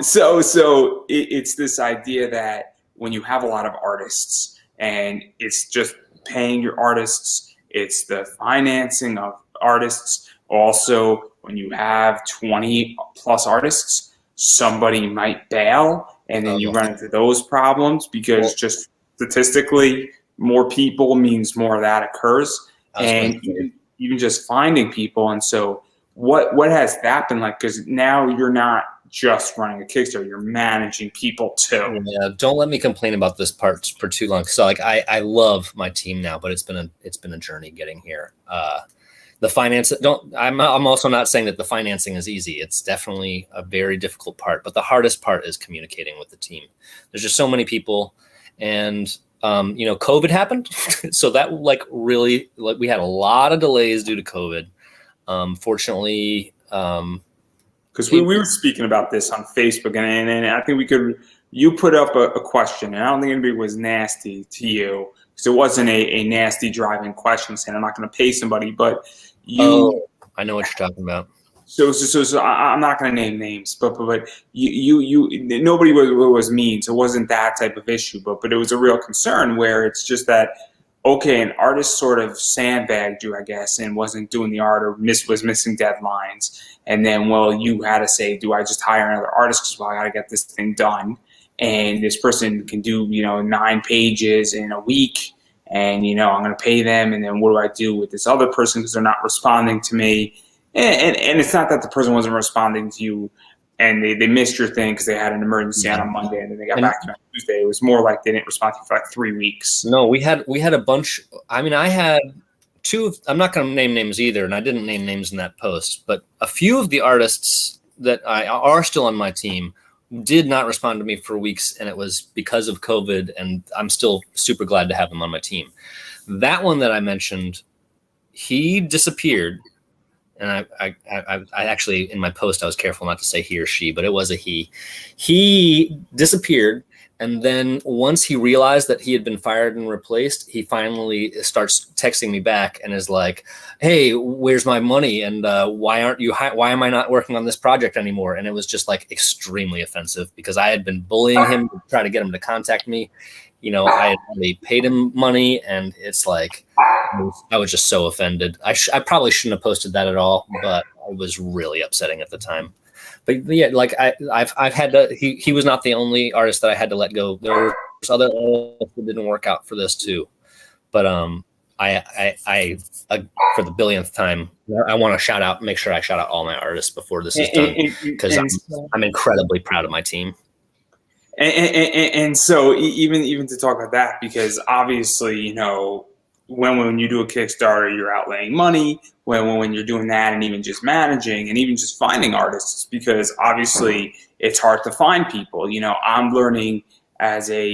So it's this idea that when you have a lot of artists, and it's just paying your artists, it's the financing of artists. Also, when you have 20 plus artists, somebody might bail, and then you run into those problems because just statistically, more people means more of that occurs. And even just finding people. And so what has that been like? Because now you're not just running a Kickstarter, you're managing people too. Yeah, don't let me complain about this part for too long. So like I love my team now, but it's been a journey getting here. The finance, I'm also not saying that the financing is easy. It's definitely a very difficult part, but the hardest part is communicating with the team. There's just so many people, and COVID happened. So that really we had a lot of delays due to COVID. Fortunately, because we were speaking about this on Facebook, and I think you put up a question, and I don't think anybody was nasty to you, because it wasn't a nasty driving question saying I'm not going to pay somebody, but I know what you're talking about. So I'm not going to name names, but you nobody was mean, so it wasn't that type of issue, but it was a real concern where it's just that, okay, an artist sort of sandbagged you, I guess, and wasn't doing the art or was missing deadlines, and then you had to say, do I just hire another artist because I got to get this thing done, and this person can do 9 pages in a week, and I'm going to pay them, and then what do I do with this other person because they're not responding to me? And it's not that the person wasn't responding to you and they missed your thing because they had an emergency on a Monday and then they got back to you on Tuesday. It was more like they didn't respond to you for like 3 weeks. No, we had a bunch. I mean, I had two. I'm not going to name names either, and I didn't name names in that post. But a few of the artists that are still on my team did not respond to me for weeks, and it was because of COVID. And I'm still super glad to have them on my team. That one that I mentioned, he disappeared. And I actually, in my post, I was careful not to say he or she, but it was a he. He disappeared. And then once he realized that he had been fired and replaced, he finally starts texting me back and is like, hey, where's my money? And why am I not working on this project anymore? And it was just like extremely offensive because I had been bullying him to try to get him to contact me. I had already paid him money, and it's like, I was just so offended. I probably shouldn't have posted that at all, but it was really upsetting at the time. But yeah, like I've had to. He was not the only artist that I had to let go. There was other artists that didn't work out for this too. But I for the billionth time, I want to make sure I shout out all my artists before this is done, because I'm incredibly proud of my team. And so even to talk about that, because obviously, when you do a Kickstarter, you're outlaying money, when you're doing that, and even just managing and even just finding artists, because obviously it's hard to find people. I'm learning as a,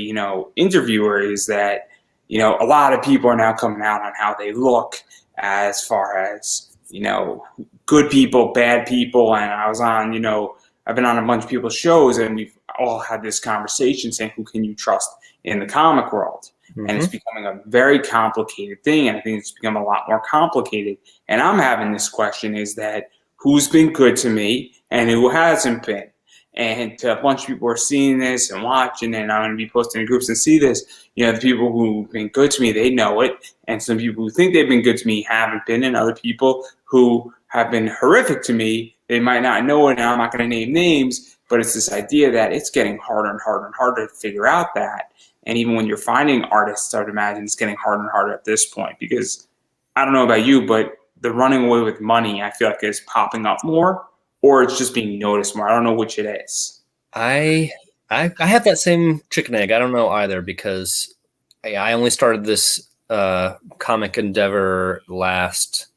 interviewer, is that, a lot of people are now coming out on how they look as far as, good people, bad people. And I was on, I've been on a bunch of people's shows, and we've all had this conversation saying, who can you trust in the comic world? Mm-hmm. And it's becoming a very complicated thing. And I think it's become a lot more complicated. And I'm having this question, is that who's been good to me and who hasn't been? And a bunch of people are seeing this and watching, and I'm going to be posting in groups and see this. The people who've been good to me, they know it. And some people who think they've been good to me haven't been. And other people who have been horrific to me, they might not know it. Now I'm not going to name names, But it's this idea that it's getting harder and harder and harder to figure out that. And even when you're finding artists, I would imagine it's getting harder and harder at this point, because I don't know about you, but the running away with money, I feel like is popping up more, or it's just being noticed more. I don't know which it is. I have that same chicken egg. I don't know either, because I only started this comic endeavor last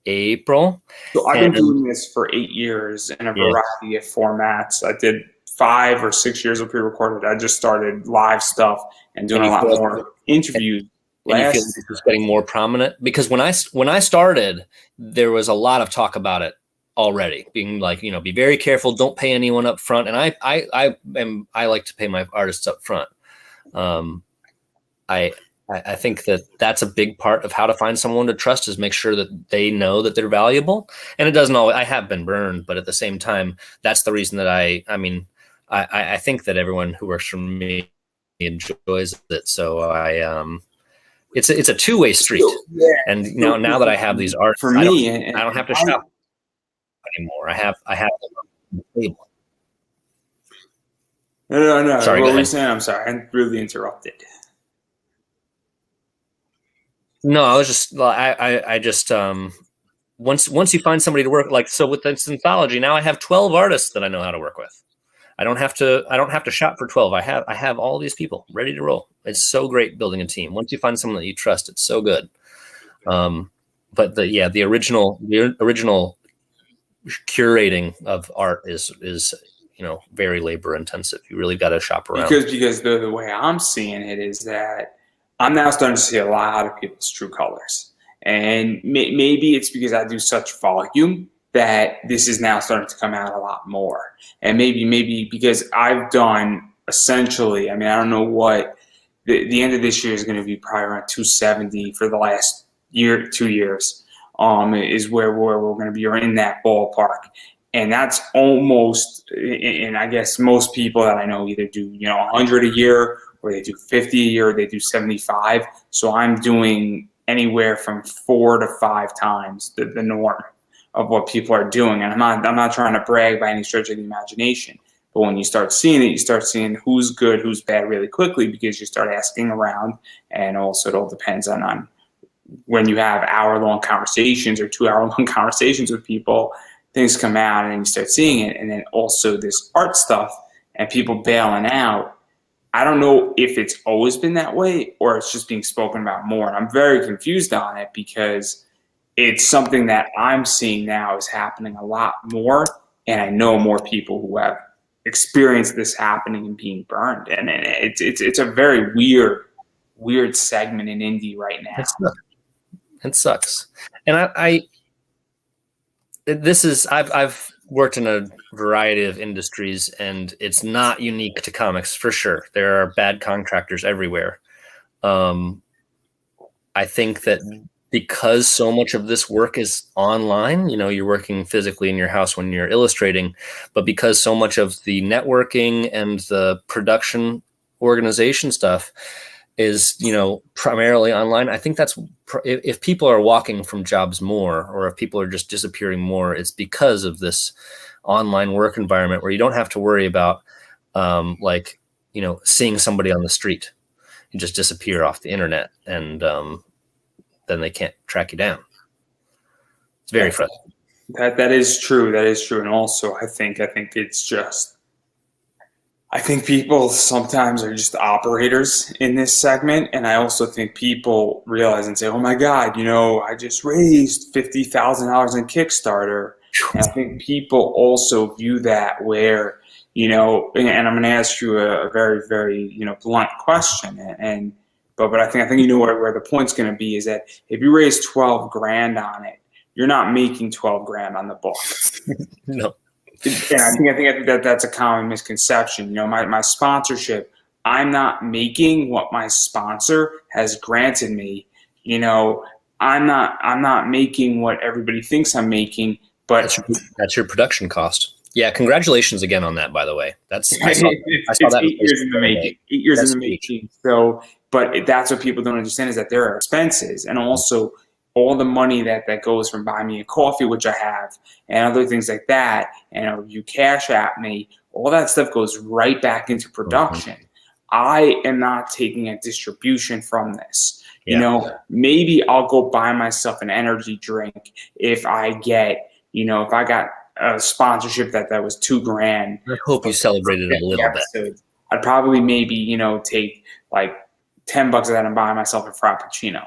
April. So I've been doing this for 8 years in a variety of formats. I did 5 or 6 years of pre-recorded. I just started live stuff and doing a lot more interviews. And you feel like it's getting more prominent? Because when I started, there was a lot of talk about it already, being like, be very careful, don't pay anyone up front. And I like to pay my artists up front. I think that that's a big part of how to find someone to trust, is make sure that they know that they're valuable. And it doesn't always, I have been burned, but at the same time, that's the reason that I think that everyone who works for me enjoys it. So it's a two-way street. Yeah. And now that I have these artists, for me, I don't have to shop anymore. I have them on the table. No. Sorry, what were you saying? I'm sorry. I really interrupted. No, I was just, I just, once you find somebody to work, like, so with this anthology, now I have 12 artists that I know how to work with. I don't have to shop for 12. I have all these people ready to roll. It's so great building a team. Once you find someone that you trust, it's so good. But the original curating of art is very labor intensive. You really got to shop around. Because the way I'm seeing it is that I'm now starting to see a lot of people's true colors. And maybe it's because I do such volume that this is now starting to come out a lot more. And maybe because I've done essentially, I don't know what, the end of this year is going to be probably around 270 for the last 2 years, is where we're going to be, or in that ballpark. And that's almost, and I guess most people that I know either do, 100 a year, or they do 50 a year, or they do 75. So I'm doing anywhere from 4 to 5 times the norm of what people are doing. And I'm not trying to brag by any stretch of the imagination. But when you start seeing it, you start seeing who's good, who's bad really quickly, because you start asking around. And also it all depends on when you have hour-long conversations or 2-hour-long conversations with people, things come out and you start seeing it. And then also this art stuff and people bailing out. I don't know if it's always been that way or it's just being spoken about more. And I'm very confused on it, because it's something that I'm seeing now is happening a lot more. And I know more people who have experienced this happening and being burned. And it's a very weird segment in indie right now. It sucks. And I've worked in a variety of industries, and it's not unique to comics for sure. There are bad contractors everywhere. I think that because so much of this work is online, you're working physically in your house when you're illustrating, but because so much of the networking and the production organization stuff is, primarily online, I think that's, if people are walking from jobs more, or if people are just disappearing more, it's because of this online work environment where you don't have to worry about, seeing somebody on the street. You just disappear off the internet, and then they can't track you down. It's very frustrating. That is true. That is true. And also, I think it's just, I think people sometimes are just operators in this segment. And I also think people realize and say, oh my God, I just raised $50,000 in Kickstarter. And I think people also view that where, and I'm going to ask you a very, very, blunt question. But I think where the point's going to be is that if you raise 12 grand on it, you're not making 12 grand on the book. No. And I think that's a common misconception. My sponsorship, I'm not making what my sponsor has granted me. I'm not making what everybody thinks I'm making, but that's your production cost. Yeah, congratulations again on that, by the way. I saw that 8 years in the making. 8 years in the making. So, but that's what people don't understand, is that there are expenses, and also all the money that goes from buying me a coffee, which I have, and other things like that, and you cash at me, all that stuff goes right back into production. I am not taking a distribution from this. Maybe I'll go buy myself an energy drink if I get, if I got a sponsorship that was $2,000. I hope you celebrated a little bit. I'd probably maybe, take like $10 of that and buy myself a Frappuccino.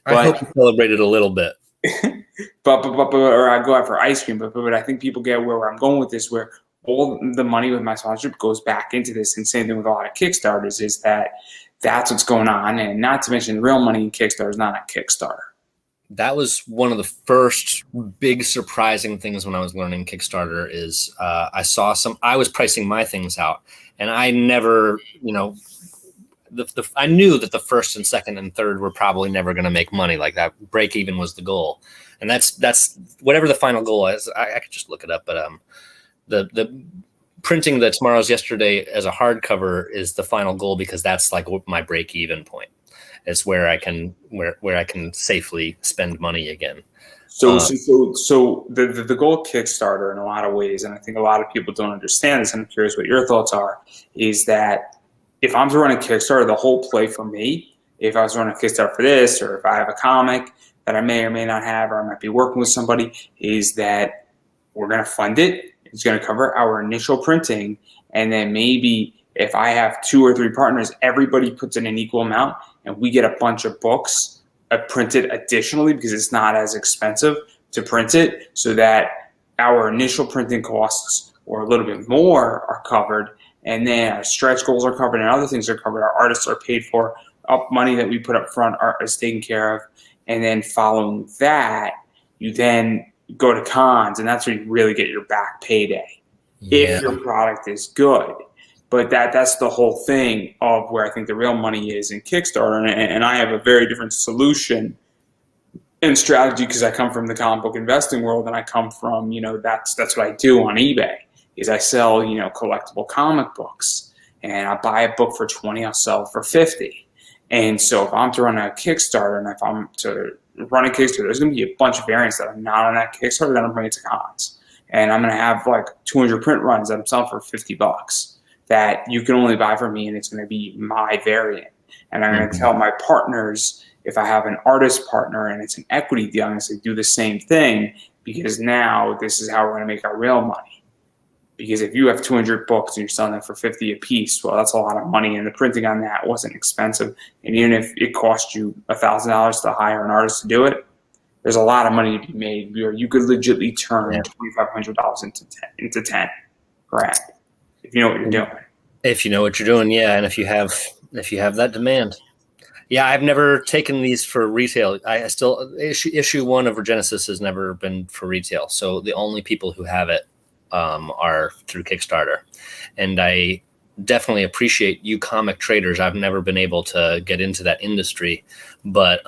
I hope you celebrated a little bit. Or I go out for ice cream. But I think people get where I'm going with this, where all the money with my sponsorship goes back into this. And same thing with a lot of Kickstarters is that's what's going on. And not to mention real money in Kickstarter is not a Kickstarter. That was one of the first big surprising things when I was learning Kickstarter is I was pricing my things out, and I never, I knew that the first and second and third were probably never going to make money. Like that break even was the goal. And that's whatever the final goal is. I could just look it up, but the printing the Tomorrow's Yesterday as a hardcover is the final goal, because that's like my break even point. It's where I can safely spend money again. So the goal of Kickstarter in a lot of ways, and I think a lot of people don't understand this, and I'm curious what your thoughts are, is that if I'm to run a Kickstarter, the whole play for me, if I was running a Kickstarter for this, or if I have a comic that I may or may not have, or I might be working with somebody, is that we're going to fund it. It's going to cover our initial printing, and then maybe if I have 2 or 3 partners, everybody puts in an equal amount, and we get a bunch of books printed additionally, because it's not as expensive to print it, so that our initial printing costs or a little bit more are covered, and then our stretch goals are covered and other things are covered. Our artists are paid for, up money that we put up front is taken care of, and then following that, you then go to cons, and that's where you really get your back payday if your product is good. But that's the whole thing of where I think the real money is in Kickstarter. And I have a very different solution and strategy, because I come from the comic book investing world, and I come from, that's what I do on eBay, is I sell, collectible comic books. And I buy a book for 20, I'll sell it for 50. And so if I'm to run a Kickstarter, and if I'm to run a Kickstarter, there's going to be a bunch of variants that are not on that Kickstarter that I'm bringing to cons. And I'm going to have like 200 print runs that I'm selling for $50 that you can only buy from me, and it's going to be my variant. And I'm going to tell my partners, if I have an artist partner and it's an equity deal, I'm going to say do the same thing, because now this is how we're going to make our real money. Because if you have 200 books and you're selling them for 50 a piece, well, that's a lot of money, and the printing on that wasn't expensive. And even if it cost you $1,000 to hire an artist to do it, there's a lot of money to be made where you could legitimately turn $2,500 into 10 grand. If you know what you're doing. If you know what you're doing, yeah, and if you have that demand. Yeah, I've never taken these for retail. I still issue 1 of Regenesis has never been for retail. So the only people who have it are through Kickstarter. And I definitely appreciate you comic traders. I've never been able to get into that industry, but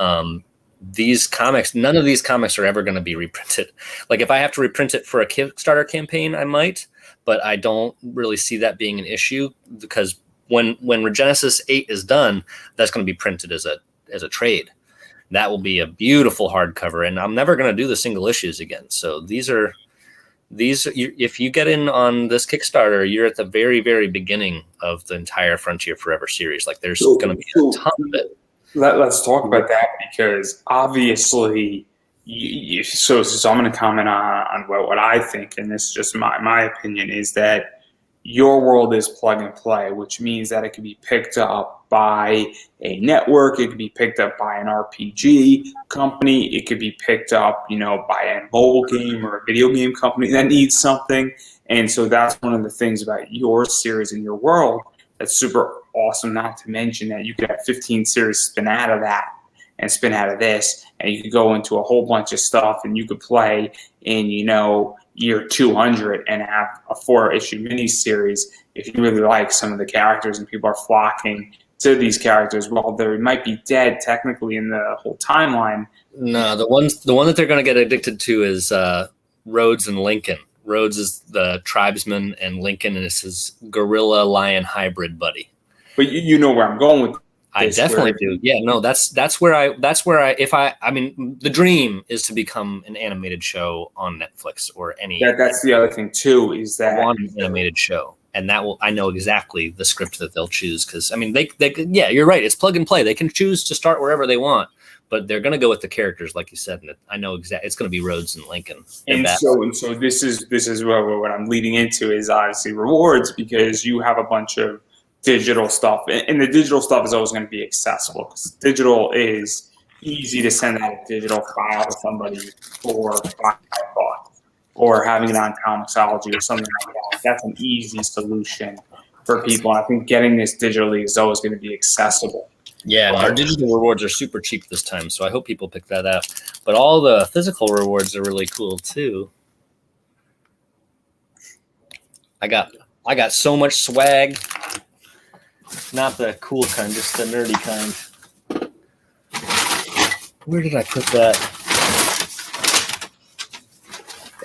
these comics, none of these comics are ever going to be reprinted. Like if I have to reprint it for a Kickstarter campaign, I might, but I don't really see that being an issue, because when Regenesis 8 is done, that's going to be printed as a trade. That will be a beautiful hardcover, and I'm never going to do the single issues again. So these, if you get in on this Kickstarter, you're at the very, very beginning of the entire Frontier Forever series. Like there's going to be a ton of it. Let's talk about that, because obviously, so I'm going to comment on what I think, and this is just my opinion, is that your world is plug and play, which means that it can be picked up by a network, it can be picked up by an RPG company, it could be picked up, by a mobile game or a video game company that needs something. And so that's one of the things about your series and your world that's super awesome, not to mention that you could have 15 series spin out of that and spin out of this, and you could go into a whole bunch of stuff, and you could play in, year 200 and have a 4-issue miniseries if you really like some of the characters and people are flocking to these characters. Well, they might be dead technically in the whole timeline. No, the one that they're going to get addicted to is Rhodes and Lincoln. Rhodes is the tribesman, and Lincoln is his gorilla lion hybrid buddy. But you know where I'm going with I definitely do. Yeah, no, that's where I mean, the dream is to become an animated show on Netflix or any. That's the other thing too, is I that want an animated show, and I know exactly the script that they'll choose, because I mean, they yeah, you're right. It's plug and play. They can choose to start wherever they want, but they're going to go with the characters, like you said. And I know exactly it's going to be Rhodes and Lincoln. and so this is what I'm leading into is obviously rewards, because you have a bunch of digital stuff, and the digital stuff is always going to be accessible, because digital is easy to send out a digital file to somebody for $5, or having it on Comixology or something like that. That's an easy solution for people. And I think getting this digitally is always going to be accessible. Yeah, and our digital rewards are super cheap this time, so I hope people pick that up. But all the physical rewards are really cool too. I got so much swag. Not the cool kind, just the nerdy kind. Where did I put that?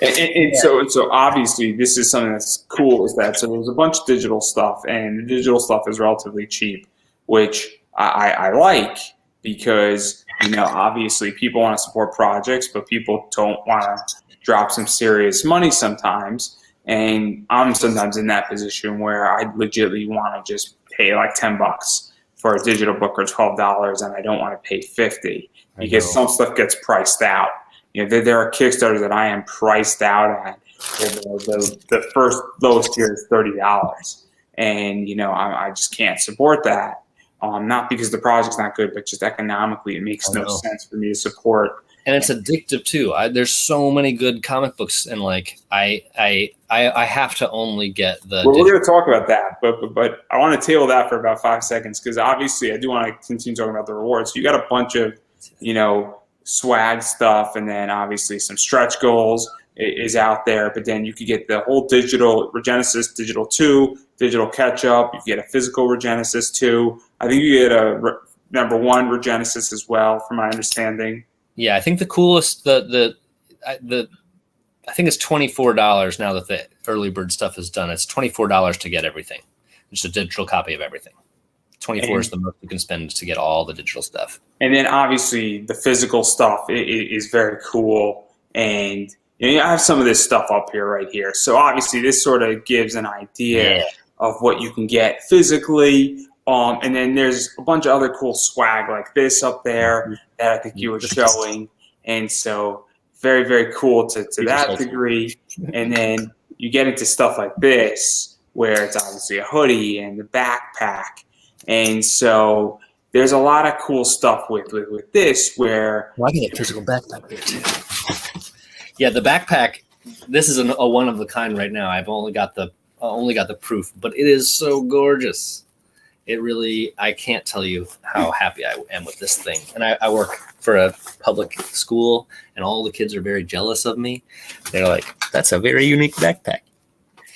And so obviously this is something that's cool, is that so there's a bunch of digital stuff, and the digital stuff is relatively cheap, which I like, because obviously people want to support projects, but people don't want to drop some serious money sometimes. And I'm sometimes in that position where I legitimately want to just pay like $10 for a digital book, or $12, and I don't want to pay $50, because some stuff gets priced out. There are Kickstarters that I am priced out at. The first lowest tier is $30, and I just can't support that. Not because the project's not good, but just economically, it makes no sense for me to support. And it's addictive too. There's so many good comic books, and like I have to only get the. Well, we're going to talk about that, but I want to table that for about 5 seconds, because obviously I do want to continue talking about the rewards. You got a bunch of swag stuff, and then obviously some stretch goals is out there. But then you could get the whole digital Regenesis, Digital 2, Digital Catch Up. You get a physical Regenesis 2. I think you get a number 1 Regenesis as well, from my understanding. Yeah, I think the coolest I think it's $24 now that the early bird stuff is done. It's $24 to get everything. It's a digital copy of everything. 24 is the most you can spend to get all the digital stuff. And then obviously the physical stuff is very cool. And I have some of this stuff up here right here. So obviously this sort of gives an idea of what you can get physically. And then there's a bunch of other cool swag like this up there that I think you were showing. And so very, very cool to that degree. And then you get into stuff like this, where it's obviously a hoodie and the backpack. And so there's a lot of cool stuff with this, where I can get a physical backpack there too. Yeah, the backpack, this is a one of a kind right now. I've only got the proof, but it is so gorgeous. It really, I can't tell you how happy I am with this thing. And I work for a public school, and all the kids are very jealous of me. They're like, that's a very unique backpack.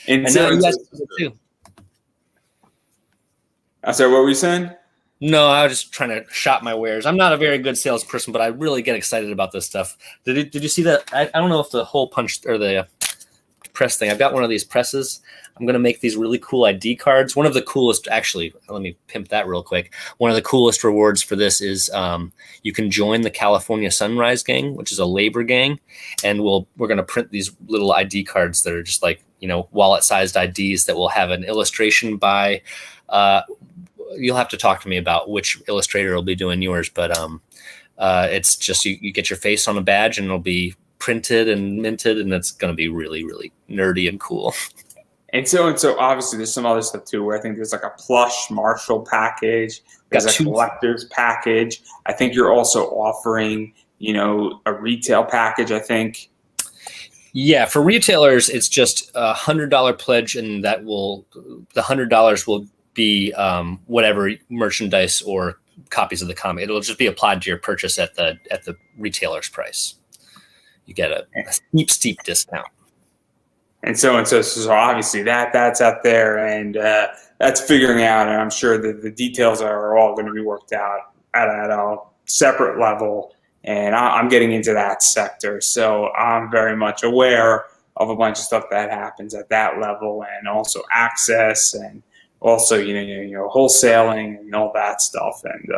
And now you guys do it too. I'm sorry, what were you saying? No, I was just trying to shop my wares. I'm not a very good salesperson, but I really get excited about this stuff. Did you see that? I don't know if the hole punch or the press thing. I've got one of these presses. I'm going to make these really cool ID cards. One of the coolest, actually, let me pimp that real quick. One of the coolest rewards for this is you can join the California Sunrise Gang, which is a labor gang. And we're going to print these little ID cards that are just like, wallet-sized IDs that will have an illustration by, you'll have to talk to me about which illustrator will be doing yours. But it's just, you get your face on a badge, and it'll be printed and minted, and it's going to be really, really nerdy and cool. And so obviously there's some other stuff too, where I think there's like a plush Marshall package, there's a collector's package. I think you're also offering, a retail package, I think. Yeah, for retailers, it's just $100 pledge, and the $100 will be whatever merchandise or copies of the comic. It'll just be applied to your purchase at the retailer's price. You get a steep discount. And so obviously that's out there, and that's figuring out, and I'm sure that the details are all going to be worked out at a separate level, and I'm getting into that sector. So I'm very much aware of a bunch of stuff that happens at that level, and also access and also, wholesaling and all that stuff. And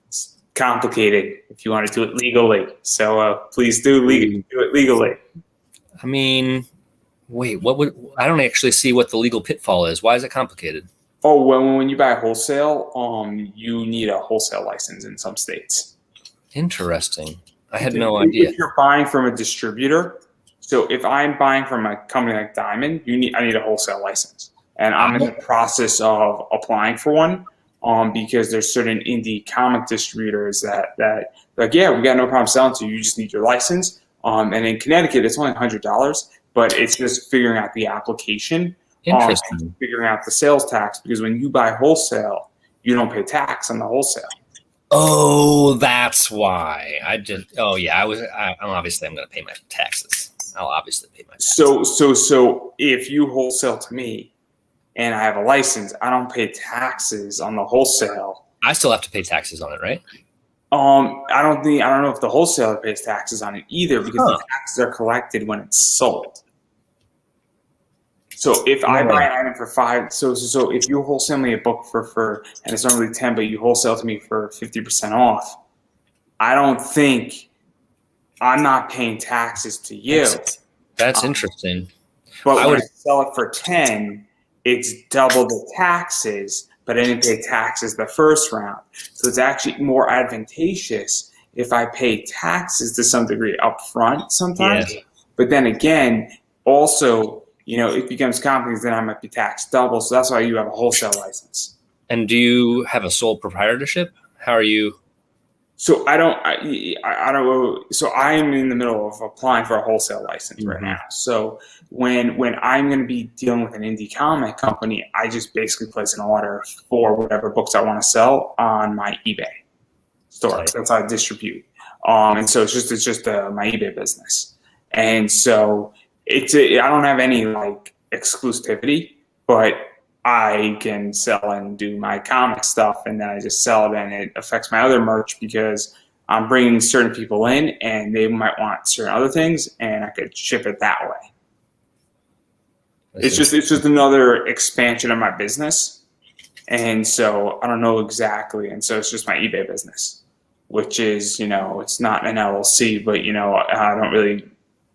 it's complicated if you want to do it legally. So please do it legally. I mean, wait, I don't actually see what the legal pitfall is. Why is it complicated? Oh, well, when you buy wholesale, you need a wholesale license in some states. Interesting. I had no idea. If you're buying from a distributor, so if I'm buying from a company like Diamond, I need a wholesale license, and I'm in the process of applying for one. Because there's certain indie comic distributors that like, yeah, we got no problem selling to you. You just need your license. And in Connecticut, it's only $100, but it's just figuring out the application. Interesting. Figuring out the sales tax, because when you buy wholesale, you don't pay tax on the wholesale. Oh, that's why. Obviously I'm going to pay my taxes. I'll obviously pay my taxes. So if you wholesale to me and I have a license, I don't pay taxes on the wholesale. I still have to pay taxes on it, right? I don't know if the wholesaler pays taxes on it either, because the taxes are collected when it's sold. So if I buy an item for $5, so if you wholesale me a book for and it's normally $10, but you wholesale to me for 50% off, I'm not paying taxes to you. That's interesting. But when I sell it for $10, it's double the taxes, but I didn't pay taxes the first round. So it's actually more advantageous if I pay taxes to some degree up front sometimes. Yeah. But then again, also, it becomes complicated, then I might be taxed double. So that's why you have a wholesale license. And do you have a sole proprietorship? How are you? So I don't. So I'm in the middle of applying for a wholesale license right now. So when I'm going to be dealing with an indie comic company, I just basically place an order for whatever books I want to sell on my eBay store. Right. That's how I distribute. And so it's just my eBay business. And so I don't have any exclusivity, but I can sell and do my comic stuff, and then I just sell it, and it affects my other merch because I'm bringing certain people in and they might want certain other things, and I could ship it that way. It's just another expansion of my business. And so I don't know exactly. And so it's just my eBay business, which is, it's not an LLC, but, I don't really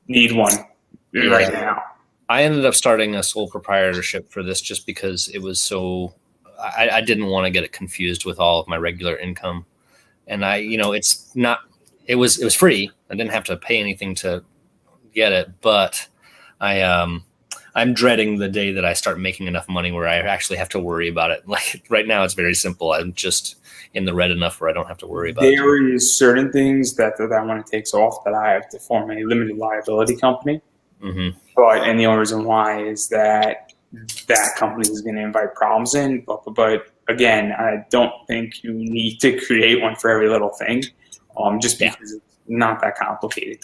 need one right now. I ended up starting a sole proprietorship for this just because it was I didn't want to get it confused with all of my regular income. And it was free. I didn't have to pay anything to get it, but I'm dreading the day that I start making enough money where I actually have to worry about it. Like right now, it's very simple. I'm just in the red enough where I don't have to worry about it. There is certain things that when it takes off that I have to form a limited liability company. Mm-hmm. And the only reason why is that company is going to invite problems in. But again, I don't think you need to create one for every little thing, just because it's not that complicated.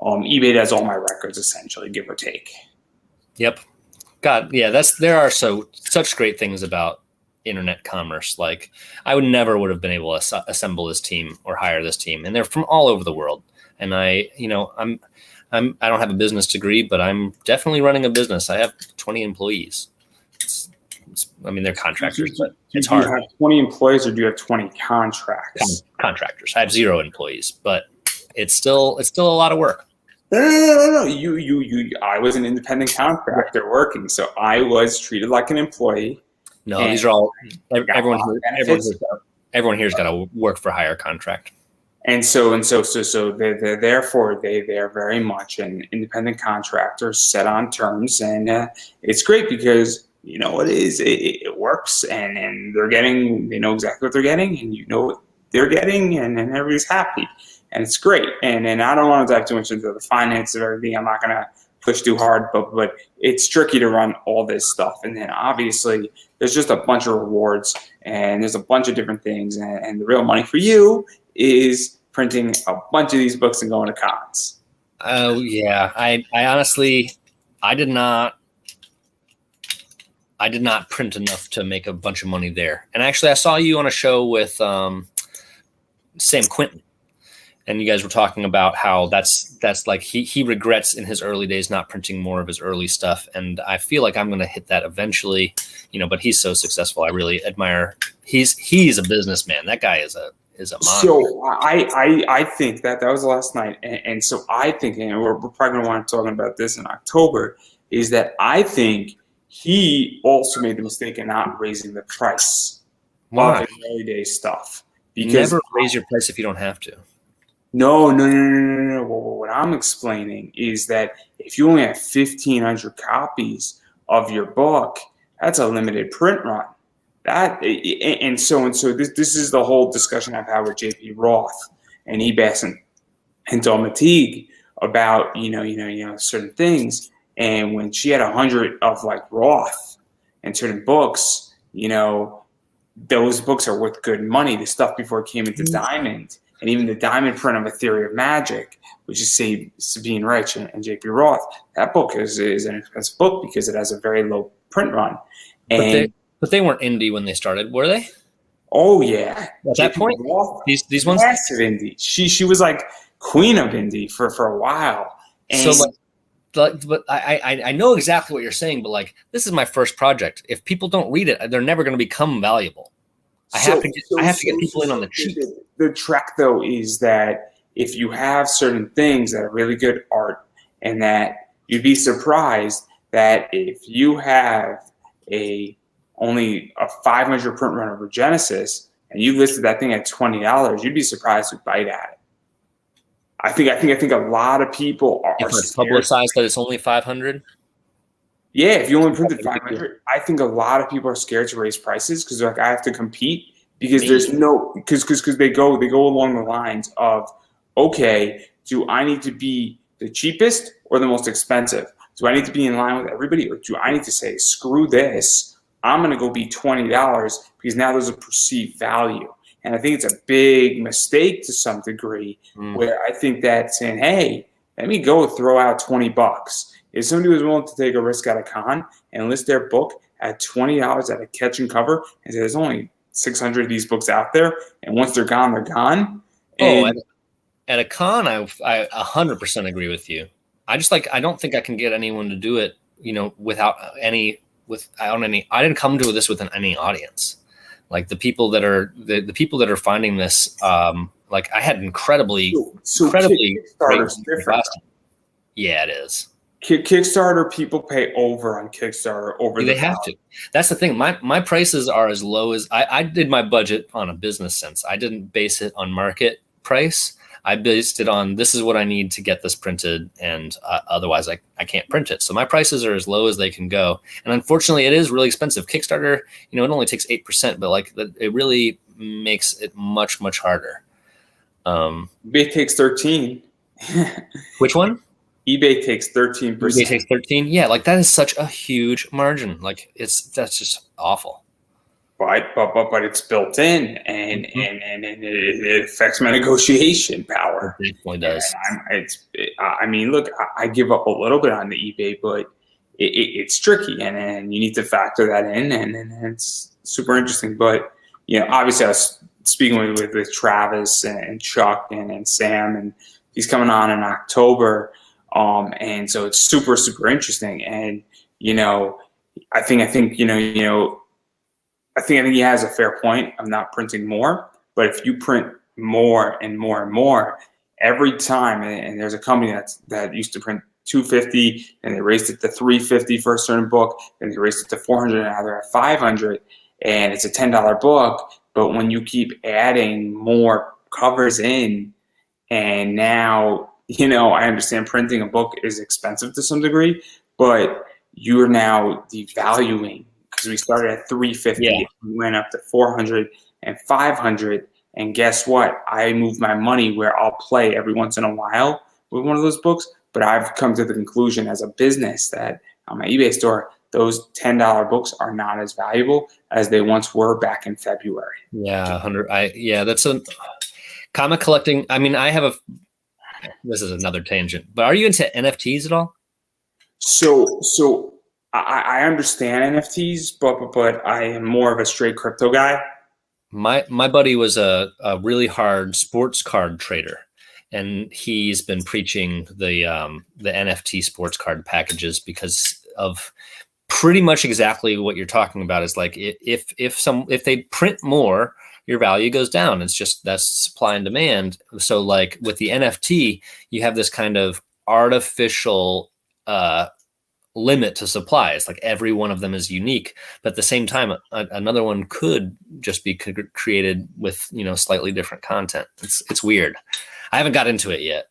eBay does all my records essentially, give or take. Yep. God, yeah, there are such great things about internet commerce. Like I would have been able to assemble this team or hire this team, and they're from all over the world. And I don't have a business degree, but I'm definitely running a business. I have 20 employees. They're contractors, but it's hard. Do you have 20 employees or do you have 20 contracts? Contractors. I have 0 employees, but it's still a lot of work. No. I was an independent contractor working, so I was treated like an employee. No, these are all everyone here's got a work for hire contract. And so therefore they're very much an independent contractor set on terms, and it's great because it works, and they know exactly what they're getting, and what they're getting, and everybody's happy, and it's great. And I don't want to dive too much into the finances of everything. I'm not going to push too hard, but it's tricky to run all this stuff. And then obviously there's just a bunch of rewards, and there's a bunch of different things, and the real money for you is printing a bunch of these books and going to cons. Oh yeah. I honestly, I did not print enough to make a bunch of money there. And actually I saw you on a show with Sam Quinton, And you guys were talking about how that's like he regrets in his early days not printing more of his early stuff. And I feel like I'm going to hit that eventually, but he's so successful. I really admire. He's a businessman. That guy is a monster. So I think that was last night, and so I think, and we're probably going to want to talk about this in October, is that I think he also made the mistake in not raising the price of his early day stuff. Because never raise your price if you don't have to. No. Well, what I'm explaining is that if you only have 1,500 copies of your book, that's a limited print run. So this is the whole discussion I've had with JP Roth and Ebas and Dawn Mateague about certain things. And when she had 100 of like Roth and certain books, those books are worth good money. The stuff before it came into Diamond. And even the Diamond print of A Theory of Magic, which is Sabine Reich and J.P. Roth, that book is an expensive book because it has a very low print run. But they weren't indie when they started, were they? Oh yeah, at that point, Roth, these ones, massive indie. She was like queen of indie for a while. And so but I know exactly what you're saying. But like, this is my first project. If people don't read it, they're never going to become valuable. I have to get people in on the cheap. The track, though, is that if you have certain things that are really good art, and that you'd be surprised that if you have only a 500 print run over Genesis, and you listed that thing at $20, you'd be surprised who'd bite at it. I think a lot of people are. If it's publicized that it's only 500. Yeah, if you only printed 500, I think a lot of people are scared to raise prices because they're like, I have to compete because because they go along the lines of, okay, do I need to be the cheapest or the most expensive? Do I need to be in line with everybody, or do I need to say, screw this, I'm going to go be $20 because now there's a perceived value. And I think it's a big mistake to some degree where I think that saying, hey, let me go throw out $20. If somebody was willing to take a risk at a con and list their book at $20 at a catch and cover and say there's only 600 of these books out there, and once they're gone, they're gone. At a con, I 100% agree with you. I don't think I can get anyone to do it, without any. I didn't come to this with any audience. Like the people that are finding this, like I had incredibly great different. Yeah, it is. Kickstarter, people pay over on Kickstarter They have to. That's the thing. My prices are as low as I did my budget on a business sense. I didn't base it on market price. I based it on this is what I need to get this printed, and otherwise I can't print it. So my prices are as low as they can go. And unfortunately, it is really expensive. Kickstarter, it only takes 8%, but like it really makes it much, much harder. eBay takes 13. Which one? eBay takes 13%. eBay takes 13. Yeah, like that is such a huge margin. Like that's just awful. But it's built in, and it affects my negotiation power. It definitely does. Look, I give up a little bit on the eBay, but it's tricky, and you need to factor that in, and it's super interesting. But obviously, I was speaking with Travis and Chuck and Sam, and he's coming on in October, and so it's super, super interesting. And I think he has a fair point of not printing more, but if you print more and more and more every time, and there's a company that used to print $250 and they raised it to $350 for a certain book, then they raised it to $400, and now they're at $500, and it's a $10 book. But when you keep adding more covers in, and now I understand printing a book is expensive to some degree, but you're now devaluing. Because we started at $350, we went up to $400 and $500, and guess what? I moved my money where I'll play every once in a while with one of those books, but I've come to the conclusion as a business that on my eBay store, those $10 books are not as valuable as they once were back in February. Yeah, 100. That's a comic collecting. I mean, this is another tangent, but are you into NFTs at all? So I understand NFTs, but I am more of a straight crypto guy. My buddy was a really hard sports card trader, and he's been preaching the NFT sports card packages because of pretty much exactly what you're talking about. Is like if they print more, your value goes down. It's just that's supply and demand. So like with the NFT, you have this kind of artificial limit to supplies. Like every one of them is unique, but at the same time, another one could just be created with slightly different content. It's weird. I haven't got into it yet.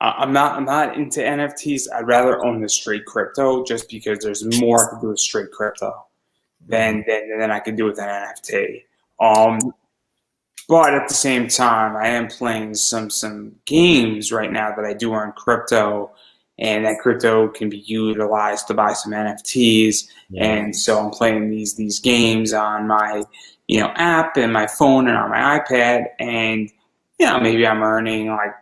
I'm not into NFTs. I'd rather own the straight crypto just because there's more I can do with straight crypto than I can do with an NFT. But at the same time, I am playing some games right now that I do earn crypto, and that crypto can be utilized to buy some NFTs. Yeah. And so I'm playing these games on my app and my phone and on my iPad, and maybe I'm earning like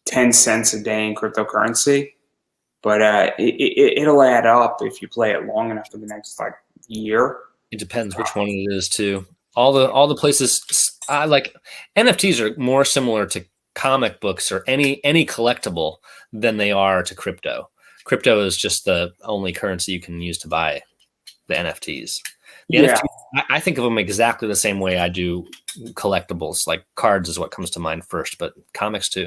10 cents a day in cryptocurrency, but it'll add up if you play it long enough for the next like year. It depends which one it is too. All the places I like NFTs are more similar to comic books or any collectible than they are to crypto. Crypto is just the only currency you can use to buy the NFTs. NFTs, I think of them exactly the same way I do collectibles. Like cards is what comes to mind first, but comics too.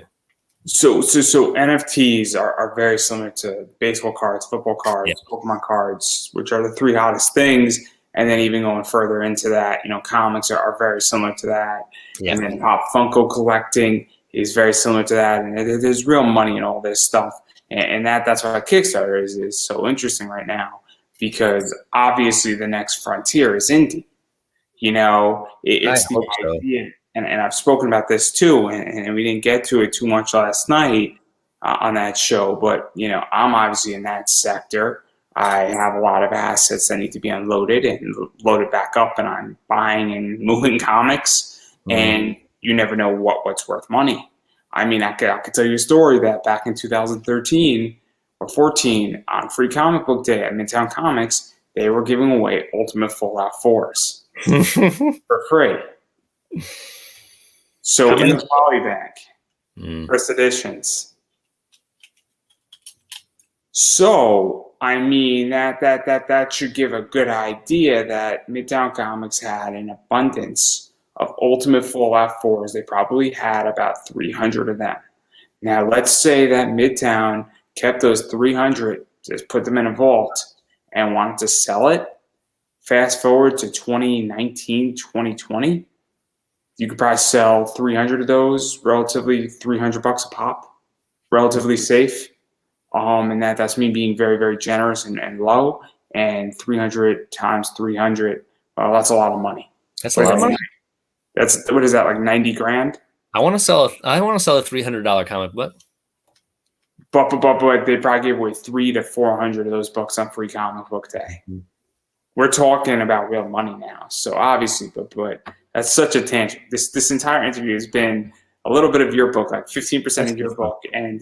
So NFTs are very similar to baseball cards, football cards, Pokemon cards, which are the three hottest things. And then even going further into that, comics are very similar to that. Yeah. And then Pop Funko collecting is very similar to that. And there's real money in all this stuff. And that's why Kickstarter is so interesting right now, because obviously the next frontier is indie. It's the idea. And I've spoken about this too, and we didn't get to it too much last night on that show, but I'm obviously in that sector. I have a lot of assets that need to be unloaded and loaded back up, and I'm buying and moving comics, and you never know what's worth money. I mean, I could tell you a story that back in 2013 or 14 on Free Comic Book Day at Midtown Comics, they were giving away Ultimate Fallout 4s for free. So in the Polybag, first editions. So I mean that should give a good idea that Midtown Comics had an abundance of Ultimate Fallout 4s. They probably had about 300 of them. Now let's say that Midtown kept those 300, just put them in a vault, and wanted to sell it. Fast forward to 2019, 2020. You could probably sell 300 of those, relatively $300 a pop, relatively safe. And that's me being very, very generous and low. And 300 times 300, that's a lot of money. That's a lot of money. That's what is that, like 90 grand? I want to sell a $300 comic book. But they probably gave away 300 to 400 of those books on Free Comic Book Day. Mm-hmm. We're talking about real money now. So obviously, but that's such a tangent. This entire interview has been a little bit of your book, like 15% of your book, and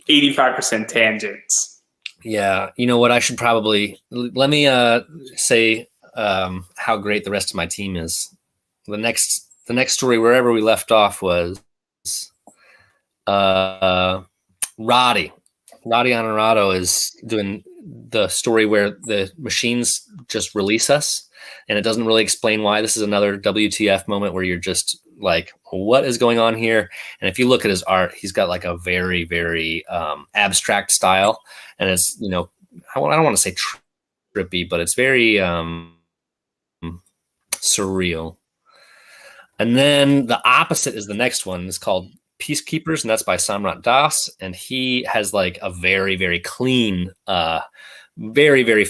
85% tangents. Yeah, you know what? I should probably let me say how great the rest of my team is. The next story, wherever we left off, was Roddy Honorado is doing the story where the machines just release us, and it doesn't really explain why. This is another WTF moment where you're just like, what is going on here? And if you look at his art, he's got like a very, very abstract style, and it's, I don't want to say trippy, but it's very surreal. And then the opposite is the next one. It's called Peacekeepers, and that's by Samrat Das, and he has like a very, very clean, very, very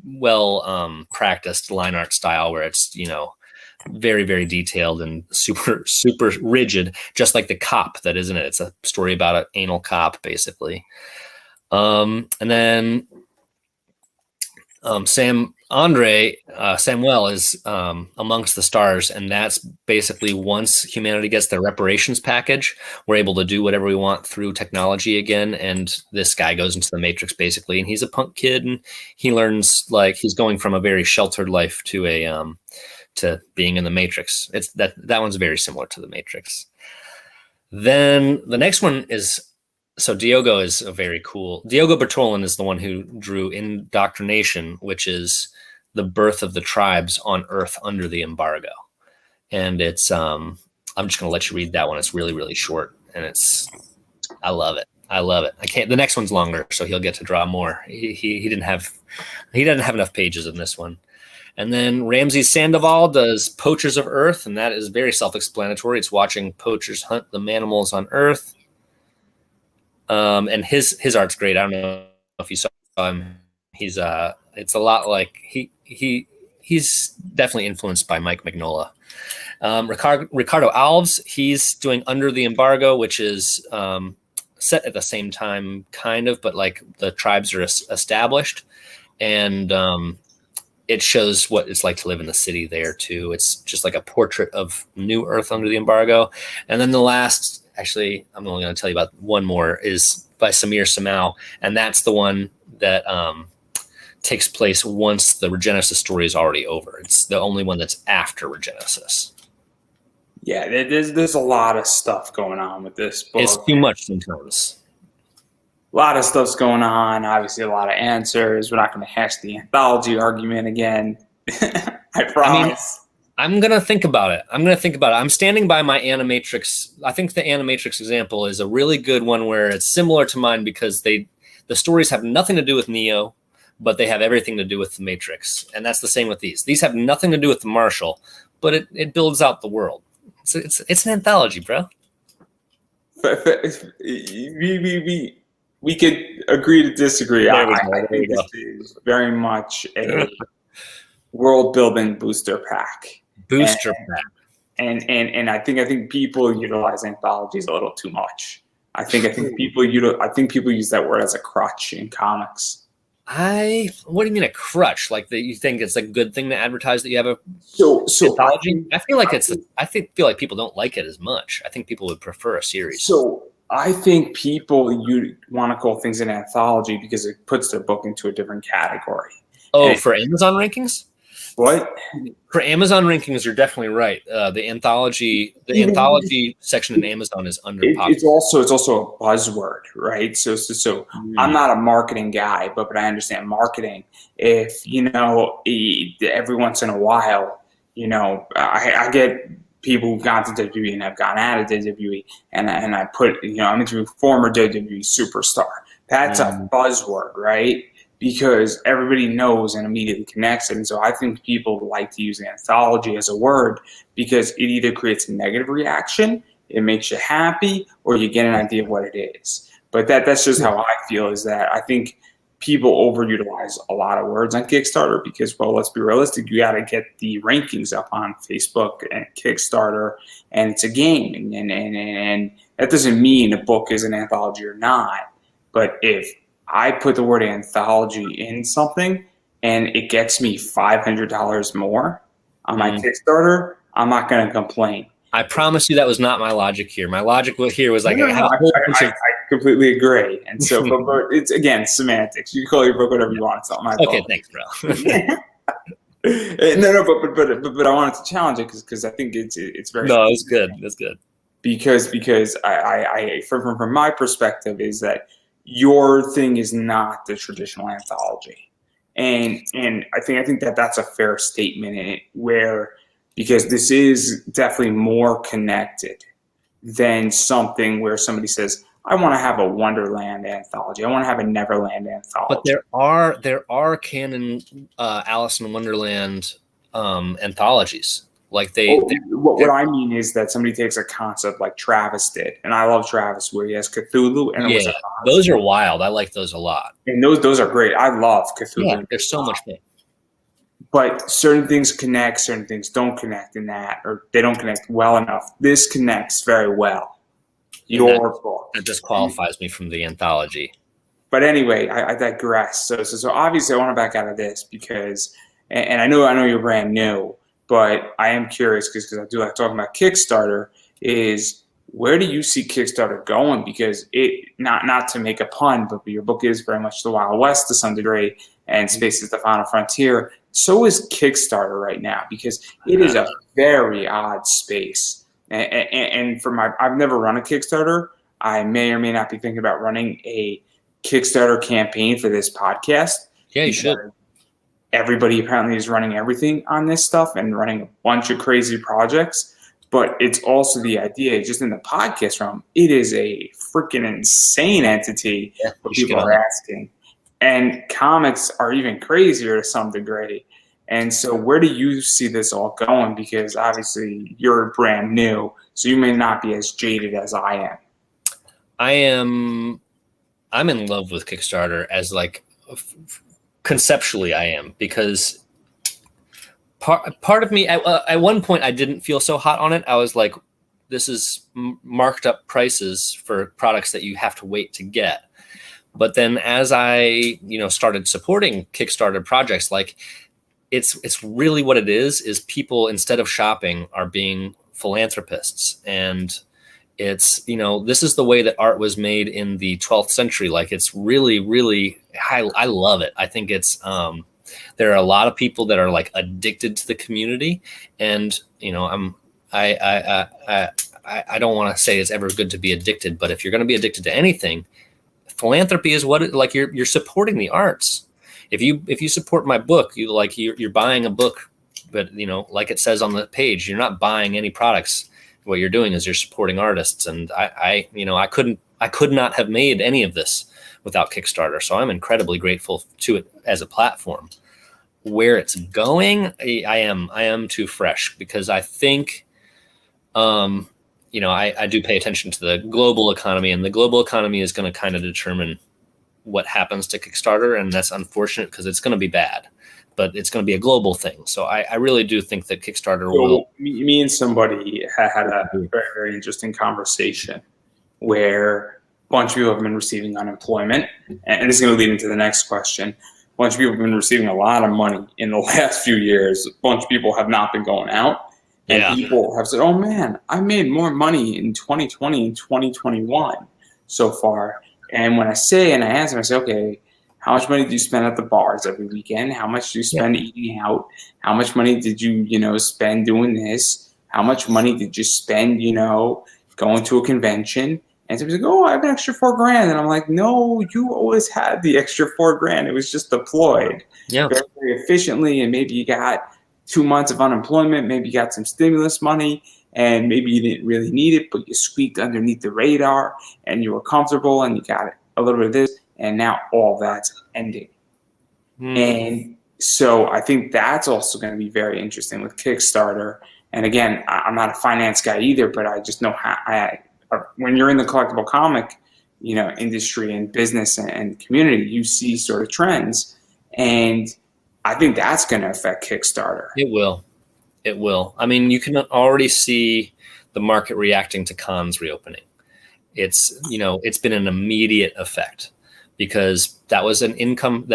well practiced line art style where it's, very, very detailed and super, super rigid, just like the cop that isn't it. It's a story about an anal cop, basically. And then Samuel is Amongst the Stars, and that's basically once humanity gets their reparations package, we're able to do whatever we want through technology again. And this guy goes into the Matrix basically, and he's a punk kid, and he learns, like, he's going from a very sheltered life to to being in the Matrix. It's that one's very similar to the Matrix. Then the next one is, so Diogo is a very cool. Diogo Bertolin is the one who drew Indoctrination, which is the birth of the tribes on Earth under the embargo. And it's I'm just gonna let you read that one. It's really, really short, and I love it. I love it. I can't. The next one's longer, so he'll get to draw more. He didn't have enough pages in this one. And then Ramsey Sandoval does Poachers of Earth, and that is very self-explanatory. It's watching poachers hunt the manimals on Earth. And his art's great. I don't know if you saw him. He's it's a lot like he's definitely influenced by Mike Mignola. Ricardo Alves, he's doing Under the Embargo, which is set at the same time, kind of, but like the tribes are established, and it shows what it's like to live in the city there too. It's just like a portrait of New Earth under the embargo. And then the last, actually, I'm only going to tell you about one more, is by Samir Samau, and that's the one that takes place once the Regenesis story is already over. It's the only one that's after Regenesis. Yeah, there's a lot of stuff going on with this book. It's too much sometimes. A lot of stuff's going on. Obviously, a lot of answers. We're not going to hash the anthology argument again. I promise. I'm going to think about it. I'm standing by my Animatrix. I think the Animatrix example is a really good one where it's similar to mine because the stories have nothing to do with Neo, but they have everything to do with the Matrix. And that's the same with these. These have nothing to do with the Marshall, but it builds out the world. It's an anthology, bro. We could agree to disagree. I think this is very much a world-building booster pack. And I think people utilize anthologies a little too much. I think people use that word as a crutch in comics. What do you mean a crutch? Like that you think it's a good thing to advertise that you have a anthology? I feel like people don't like it as much. I think people would prefer a series. So I think people you want to call things an anthology because it puts their book into a different category. Oh, for Amazon rankings? What? For Amazon rankings, you're definitely right. The anthology section in Amazon is underpopular. It's also a buzzword, right? So I'm not a marketing guy, but I understand marketing. If every once in a while, I get people who've gone to WWE and have gone out of WWE, and I put, I'm into a former WWE superstar. That's a buzzword, right? Because everybody knows and immediately connects it. And so I think people like to use anthology as a word because it either creates a negative reaction, it makes you happy, or you get an idea of what it is. But that's just how I feel, is that I think people overutilize a lot of words on Kickstarter because, well, let's be realistic. You got to get the rankings up on Facebook and Kickstarter, and it's a game. And that doesn't mean a book is an anthology or not. But if I put the word anthology in something and it gets me $500 more on my Kickstarter, I'm not going to complain. I promise you that was not my logic here. My logic here was like, I completely agree. And so, but it's, again, semantics. You can call your book whatever you want. It's not my fault. Okay, thanks, bro. No, but I wanted to challenge it because I think it's very. No, it's good. That's good. Because I from my perspective is that your thing is not the traditional anthology, and I think that's a fair statement in it, where because this is definitely more connected than something where somebody says, I want to have a Wonderland anthology, I want to have a Neverland anthology. But there are canon Alice in Wonderland anthologies. Like what I mean is that somebody takes a concept like Travis did, and I love Travis, where he has Cthulhu, and those are wild. I like those a lot, and those are great. I love Cthulhu. Yeah, there's so much fun. But certain things connect, certain things don't connect in that, or they don't connect well enough. This connects very well. Your book that disqualifies me from the anthology. But anyway, I digress. So obviously, I want to back out of this because, and I know you're brand new. But I am curious because I do like talking about Kickstarter. Is where do you see Kickstarter going? Because it not to make a pun, but your book is very much the Wild West to some degree, and Space is the Final Frontier. So is Kickstarter right now because it is a very odd space And I've never run a Kickstarter. I may or may not be thinking about running a Kickstarter campaign for this podcast. Yeah, you should. Everybody apparently is running everything on this stuff and running a bunch of crazy projects. But it's also the idea, just in the podcast realm, it is a freaking insane entity what people are asking. And comics are even crazier to some degree. And so where do you see this all going? Because obviously you're brand new, so you may not be as jaded as I am. I'm in love with Kickstarter as like conceptually I am, because part of me at one point I didn't feel so hot on it. I was like, this is marked up prices for products that you have to wait to get. But then as I, started supporting Kickstarter projects, like it's really what it is people, instead of shopping, are being philanthropists. And it's, this is the way that art was made in the 12th century. Like, it's really, really, I love it. I think it's, there are a lot of people that are like addicted to the community, and, I don't want to say it's ever good to be addicted, but if you're going to be addicted to anything, philanthropy is what you're supporting the arts. If you support my book, you're buying a book, but like it says on the page, you're not buying any products. What you're doing is you're supporting artists. And I could not have made any of this without Kickstarter. So I'm incredibly grateful to it as a platform. Where it's going, I am too fresh, because I think, I do pay attention to the global economy, and the global economy is going to kind of determine what happens to Kickstarter. And that's unfortunate, because it's going to be bad, but it's going to be a global thing. So I really do think that Kickstarter will. Me and somebody had a very, very interesting conversation where a bunch of people have been receiving unemployment. And this is going to lead into the next question. A bunch of people have been receiving a lot of money in the last few years. A bunch of people have not been going out. And people have said, oh, man, I made more money in 2020 and 2021 so far. And when I ask them, I say, okay, how much money do you spend at the bars every weekend? How much do you spend eating out? How much money did you, spend doing this? How much money did you spend, going to a convention? And somebody's like, oh, I have an extra $4,000. And I'm like, no, you always had the extra $4,000. It was just deployed very, very efficiently. And maybe you got 2 months of unemployment. Maybe you got some stimulus money, and maybe you didn't really need it, but you squeaked underneath the radar and you were comfortable and you got a little bit of this. And now all that's ending. And so I think that's also going to be very interesting with Kickstarter. And again, I'm not a finance guy either, but I just know how when you're in the collectible comic, industry and business and community, you see sort of trends. And I think that's going to affect Kickstarter. It will. I mean, you can already see the market reacting to cons reopening. It's been an immediate effect, because that was an income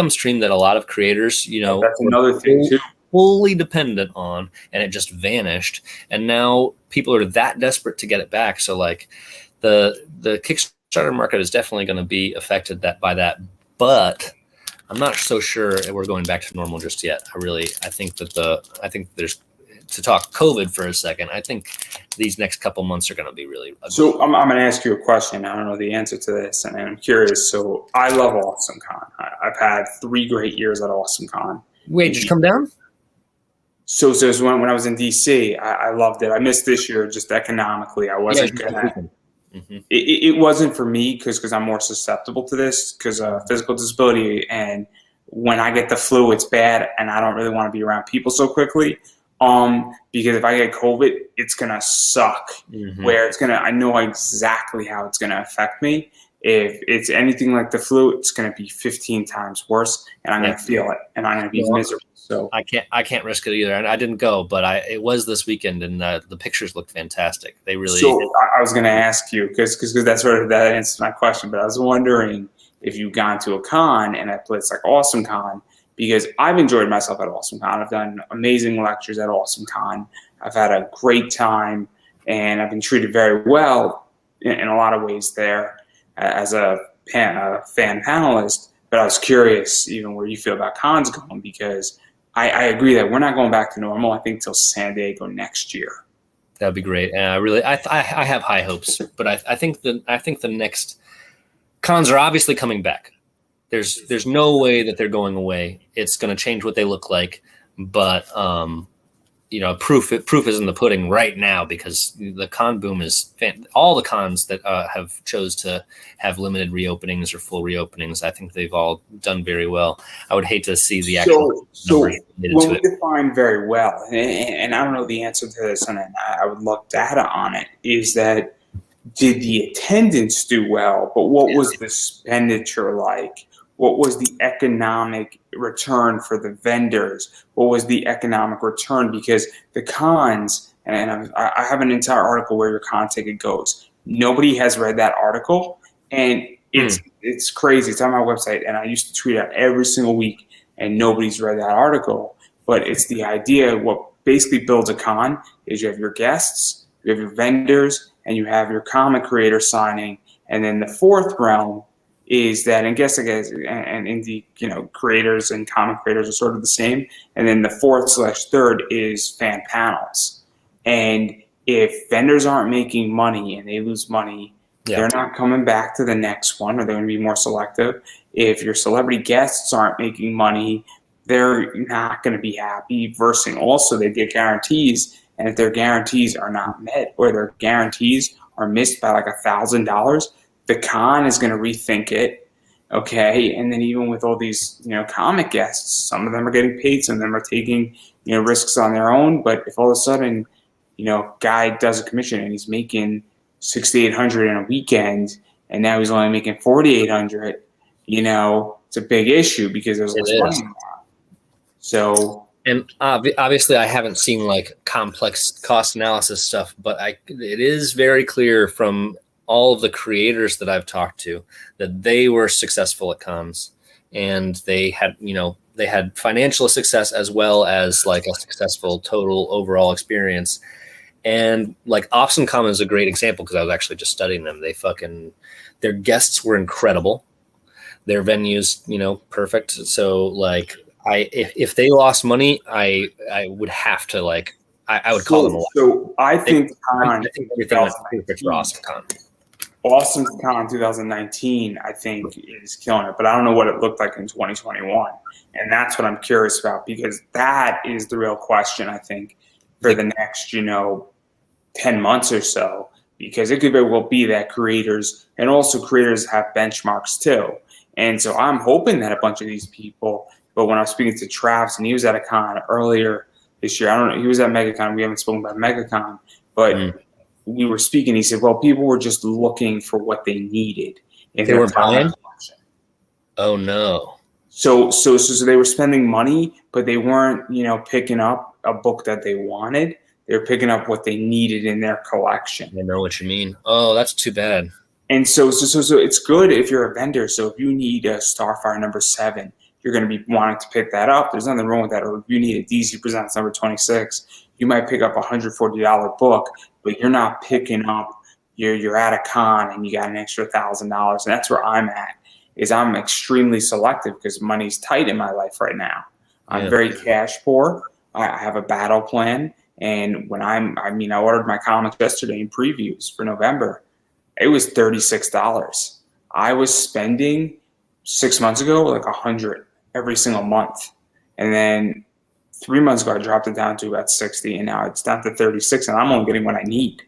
stream that a lot of creators, that's another thing too, fully dependent on, and it just vanished. And now people are that desperate to get it back. So like the Kickstarter market is definitely going to be affected by that, but I'm not so sure we're going back to normal just yet. I think there's, to talk COVID for a second, I think these next couple months are going to be really ugly. So I'm going to ask you a question. I don't know the answer to this, and I'm curious. So I love AwesomeCon. I've had 3 great years at AwesomeCon. Wait, did you come down? So when I was in DC, I loved it. I missed this year just economically. I wasn't gonna. It wasn't for me because I'm more susceptible to this because of physical disability. And when I get the flu, it's bad, and I don't really want to be around people so quickly. Because if I get COVID, it's gonna suck. Where I know exactly how it's gonna affect me. If it's anything like the flu, it's gonna be 15 times worse, and I'm gonna feel it, and I'm gonna be miserable. So I can't risk it either. And I didn't go, but it was this weekend, and the pictures looked fantastic. They really. So I was gonna ask you because that answers my question. But I was wondering if you've gone to a con and a place like AwesomeCon. Because I've enjoyed myself at AwesomeCon. I've done amazing lectures at AwesomeCon. I've had a great time, and I've been treated very well in a lot of ways there as a fan panelist. But I was curious, even where you feel about cons going, because I agree that we're not going back to normal, I think, till San Diego next year. That'd be great. And I have high hopes, but I think the next cons are obviously coming back. There's no way that they're going away. It's going to change what they look like, but proof is in the pudding right now, because the con boom is all the cons that have chose to have limited reopenings or full reopenings. I think they've all done very well. I would hate to see the actual numbers when we define very well, and I don't know the answer to this, and I would love data on it, is that did the attendance do well, but what was the expenditure like? What was the economic return for the vendors? What was the economic return? Because the cons, and I have an entire article where your con ticket goes. Nobody has read that article, and it's crazy. It's on my website, and I used to tweet out every single week, and nobody's read that article. But it's the idea. What basically builds a con is you have your guests, you have your vendors, and you have your comic creator signing. And then the fourth realm is that, and guess and indie, creators and comic creators are sort of the same. And then the fourth/third is fan panels. And if vendors aren't making money and they lose money, they're not coming back to the next one, or they're going to be more selective. If your celebrity guests aren't making money, they're not going to be happy. Versus also, they get guarantees. And if their guarantees are not met, or their guarantees are missed by like $1,000, the con is going to rethink it, okay? And then even with all these, comic guests, some of them are getting paid, some of them are taking, risks on their own. But if all of a sudden, guy does a commission and he's making $6,800 in a weekend, and now he's only making $4,800, it's a big issue because there's less money now. So. And obviously, I haven't seen like complex cost analysis stuff, but it is very clear from all of the creators that I've talked to that they were successful at cons, and they had financial success as well as like a successful total overall experience. And like Awesome Con is a great example, because I was actually just studying them. Their guests were incredible. Their venues, perfect. So like, if they lost money, I would have to I would call them a lot. So I think everything was perfect for Awesome Con. Awesome Con 2019, I think, is killing it, but I don't know what it looked like in 2021, and that's what I'm curious about, because that is the real question, I think, for the next 10 months or so, because it could very well be that creators have benchmarks too, and so I'm hoping that a bunch of these people. But when I was speaking to Travis, and he was at a con earlier this year, I don't know, he was at MegaCon. We haven't spoken about MegaCon, but we were speaking. He said, well, people were just looking for what they needed. They were buying? Oh, no. So they were spending money, but they weren't, picking up a book that they wanted. They were picking up what they needed in their collection. I know what you mean. Oh, that's too bad. And so it's good if you're a vendor. So if you need a Starfire number 7, you're going to be wanting to pick that up. There's nothing wrong with that. Or if you need a DC Presents number 26, you might pick up a $140 book, but you're not picking up. You're at a con and you got an extra $1,000, and that's where I'm at. Is I'm extremely selective because money's tight in my life right now. I'm very cash poor. I have a battle plan, and when I ordered my comics yesterday in previews for November. It was $36. I was spending 6 months ago like $100 every single month, and then 3 months ago I dropped it down to about $60, and now it's down to $36, and I'm only getting what I need.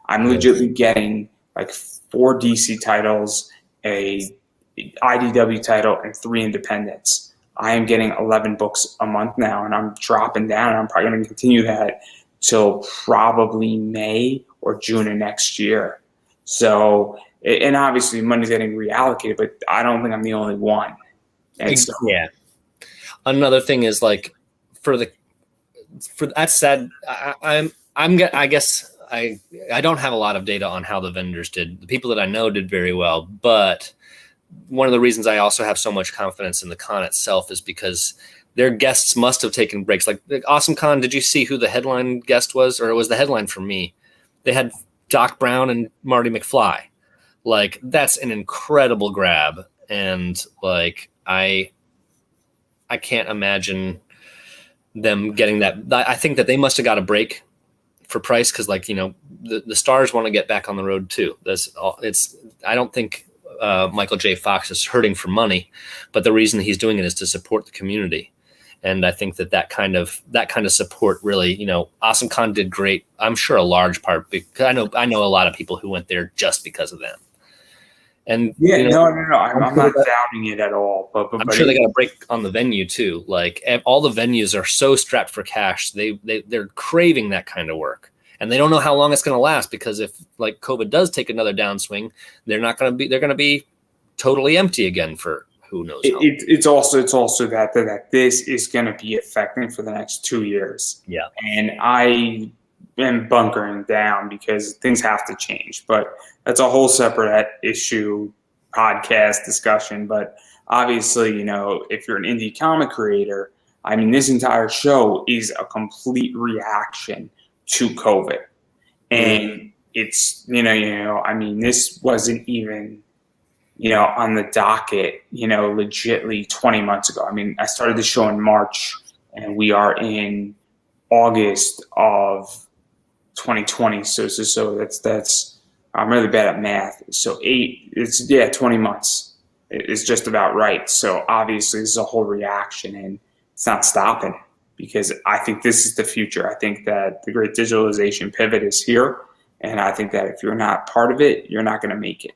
I'm legitimately getting like 4 DC titles, a IDW title, and 3 independents. I am getting 11 books a month now, and I'm dropping down, and I'm probably going to continue that till probably May or June of next year. So, and obviously money's getting reallocated, but I don't think I'm the only one. And so, another thing is like for that said, I guess I don't have a lot of data on how the vendors did. The people that I know did very well, but one of the reasons I also have so much confidence in the con itself is because their guests must have taken breaks. Like Awesome Con, did you see who the headline guest was? Or it was the headline for me. They had Doc Brown and Marty McFly. Like, that's an incredible grab. And like, I can't imagine them getting that. I think that they must have got a break for price because, like, the stars want to get back on the road too. I don't think Michael J. Fox is hurting for money, but the reason he's doing it is to support the community. And I think that kind of support really, Awesome Con did great. I'm sure a large part because I know a lot of people who went there just because of them. And no. I'm not doubting it at all. But I'm sure they got a break on the venue too. Like all the venues are so strapped for cash. They're craving that kind of work, and they don't know how long it's going to last because if like COVID does take another downswing, they're going to be totally empty again for who knows. It's also that this is going to be affecting for the next 2 years. Yeah, and I am bunkering down because things have to change, but that's a whole separate issue, podcast discussion. But obviously, if you're an indie comic creator, I mean, this entire show is a complete reaction to COVID. And it's, I mean, this wasn't even, on the docket, legitly 20 months ago. I mean, I started the show in March and we are in August of 2020. So that's I'm really bad at math. So 20 months is just about right. So obviously this is a whole reaction and it's not stopping because I think this is the future. I think that the great digitalization pivot is here. And I think that if you're not part of it, you're not going to make it.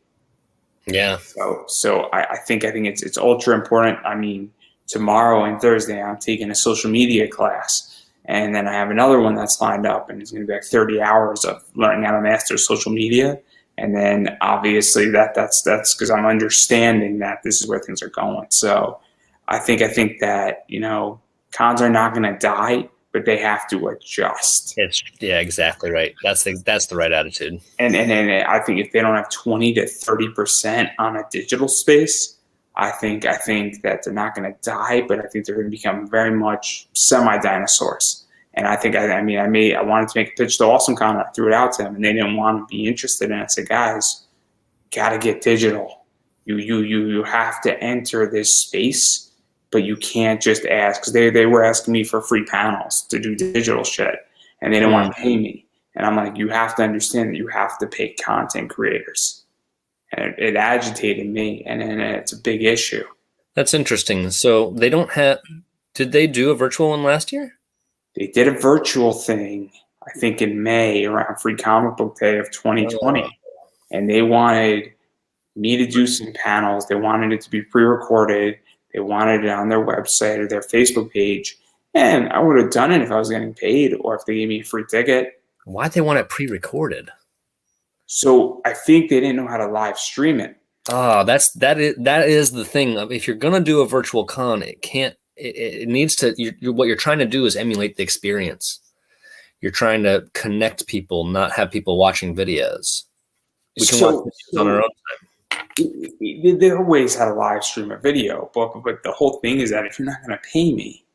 Yeah. So I think it's ultra important. I mean, tomorrow and Thursday, I'm taking a social media class. And then I have another one that's lined up, and it's going to be like 30 hours of learning how to master social media. And then obviously that's because I'm understanding that this is where things are going. So I think that, cons are not going to die, but they have to adjust. Yeah, exactly right. That's the right attitude. And I think if they don't have 20 to 30% on a digital space, I think that they're not going to die, but I think they're going to become very much semi-dinosaurs. And I think I wanted to make a pitch to Awesome Con. I threw it out to them, and they didn't want to be interested. And I said, guys, got to get digital. You have to enter this space, but you can't just ask because they were asking me for free panels to do digital shit, and they didn't want to pay me. And I'm like, you have to understand that you have to pay content creators. And it agitated me, and it's a big issue. That's interesting. So they don't have. Did they do a virtual one last year? They did a virtual thing, I think in May around Free Comic Book Day of 2020, and they wanted me to do some panels. They wanted it to be pre-recorded. They wanted it on their website or their Facebook page, and I would have done it if I was getting paid or if they gave me a free ticket. Why'd they want it pre-recorded? So I think they didn't know how to live stream it. Oh, that is the thing. If you're gonna do a virtual con, it needs to. What you're trying to do is emulate the experience. You're trying to connect people, not have people watching videos. We can watch videos on our own time. There are ways how to live stream a video, but the whole thing is that if you're not going to pay me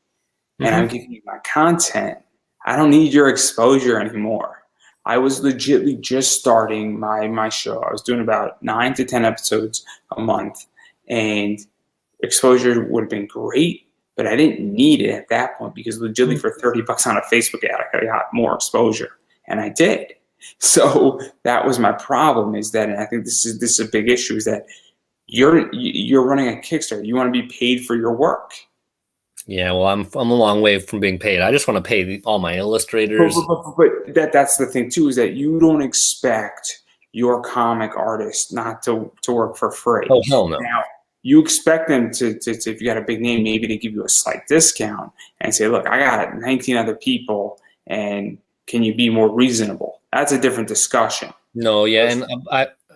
and I'm giving you my content, I don't need your exposure anymore. I was legitimately just starting my show. I was doing about 9 to 10 episodes a month, and exposure would have been great, but I didn't need it at that point because legitimately for $30 on a Facebook ad, I could have got more exposure, and I did. So that was my problem, is that, and I think this is a big issue, is that you're running a Kickstarter. You want to be paid for your work. Yeah, well, I'm a long way from being paid. I just want to pay all my illustrators. But that's the thing too, is that you don't expect your comic artist not to work for free. Oh, hell no. Now, you expect them to if you got a big name, maybe to give you a slight discount and say, look, I got 19 other people, and can you be more reasonable? That's a different discussion. No, yeah, and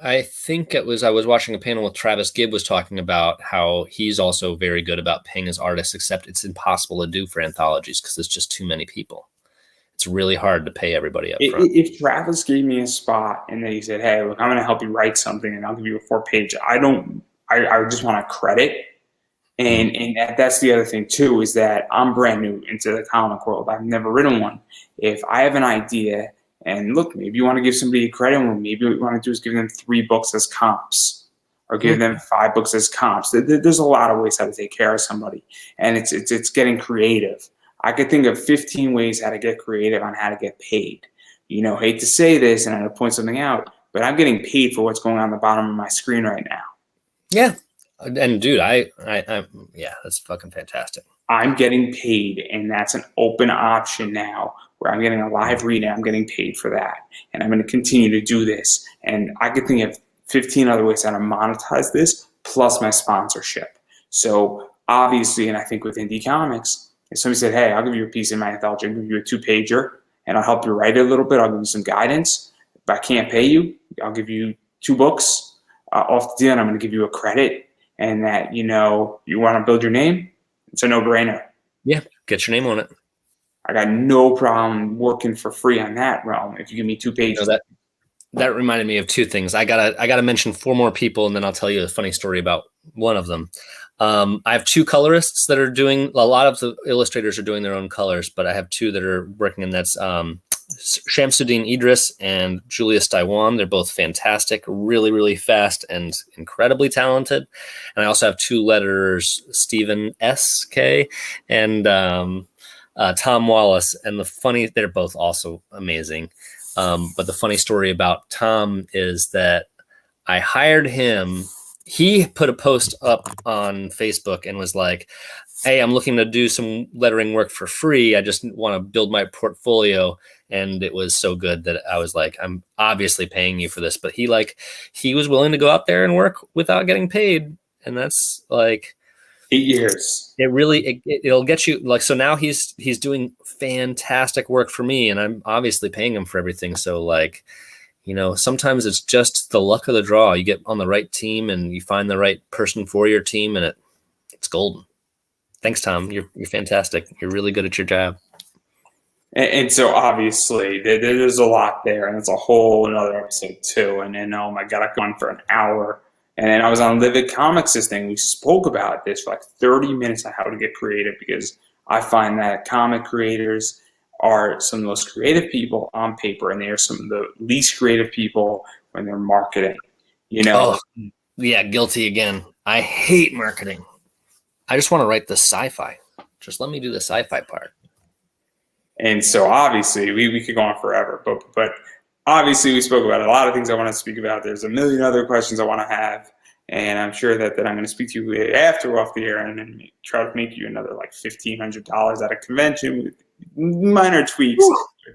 I think I was watching a panel with Travis Gibb was talking about how he's also very good about paying his artists, except it's impossible to do for anthologies because there's just too many people. It's really hard to pay everybody up front. If Travis gave me a spot and then he said, hey, look, I'm going to help you write something and I'll give you a 4-page, I just want a credit. And that's the other thing too, is that I'm brand new into the comic world. I've never written one. If I have an idea, and look, maybe you want to give somebody a credit, or maybe what you want to do is give them 3 books as comps, or give them 5 books as comps. There's a lot of ways how to take care of somebody, and it's getting creative. I could think of 15 ways how to get creative on how to get paid. hate to say this and I'm going to point something out, but I'm getting paid for what's going on the bottom of my screen right now. Yeah. And dude, yeah, that's fucking fantastic. I'm getting paid, and that's an open option now where I'm getting a live read and I'm getting paid for that. And I'm going to continue to do this. And I could think of 15 other ways how to monetize this, plus my sponsorship. So obviously, and I think with indie comics, if somebody said, hey, I'll give you a piece in my anthology, I'll give you a 2-pager, and I'll help you write it a little bit, I'll give you some guidance. If I can't pay you, I'll give you 2 books off the deal, and I'm going to give you a credit. And that, you want to build your name, it's a no-brainer. Yeah, get your name on it. I got no problem working for free on that realm if you give me 2 pages. That reminded me of 2 things. I gotta mention 4 more people, and then I'll tell you a funny story about one of them. I have 2 colorists that are doing, a lot of the illustrators are doing their own colors, but I have 2 that are working, and that's Shamsuddin Idris and Julius Daiwan. They're both fantastic, really, really fast and incredibly talented. And I also have 2 letterers, Stephen S.K. and Tom Wallace. And they're both also amazing. But the funny story about Tom is that I hired him. He put a post up on Facebook and was like, hey, I'm looking to do some lettering work for free. I just want to build my portfolio. And it was so good that I was like, I'm obviously paying you for this. But he was willing to go out there and work without getting paid. And that's like 8 years. It'll get you like, so now he's doing fantastic work for me, and I'm obviously paying him for everything. So like, sometimes it's just the luck of the draw. You get on the right team and you find the right person for your team, and it's golden. Thanks, Tom. You're fantastic. You're really good at your job. And so obviously there's a lot there, and it's a whole another episode too. And then, oh my God, I gone for an hour. And then I was on Livid Comics this thing. We spoke about this for like 30 minutes on how to get creative, because I find that comic creators are some of the most creative people on paper, and they are some of the least creative people when they're marketing. Oh, yeah, guilty again. I hate marketing. I just want to write the sci-fi. Just let me do the sci-fi part. And so obviously we could go on forever, but obviously we spoke about a lot of things I want to speak about. There's a million other questions I want to have, and I'm sure that I'm going to speak to you after we're off the air and then try to make you another like $1,500 at a convention with minor tweaks.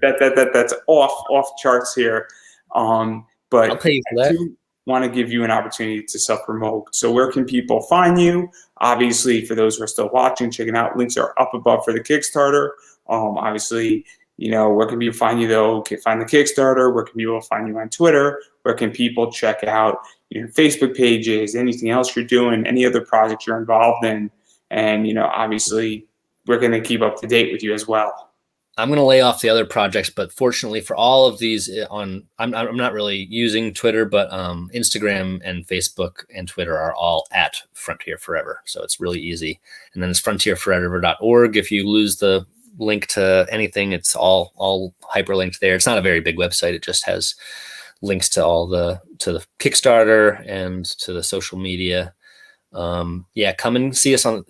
That's off charts here. But I'll pay you for that. I do want to give you an opportunity to self-promote. So where can people find you? Obviously, for those who are still watching, checking out, links are up above for the Kickstarter. Obviously, where can people find you though? Find the Kickstarter. Where can people find you on Twitter? Where can people check out your Facebook pages, anything else you're doing, any other projects you're involved in? And, obviously, we're going to keep up to date with you as well. I'm going to lay off the other projects, but fortunately for all of these I'm not really using Twitter, but Instagram and Facebook and Twitter are all at Frontier Forever. So it's really easy. And then it's frontierforever.org. If you lose the link to anything, it's all hyperlinked there. It's not a very big website. It just has links to to the Kickstarter and to the social media. Come and see us on,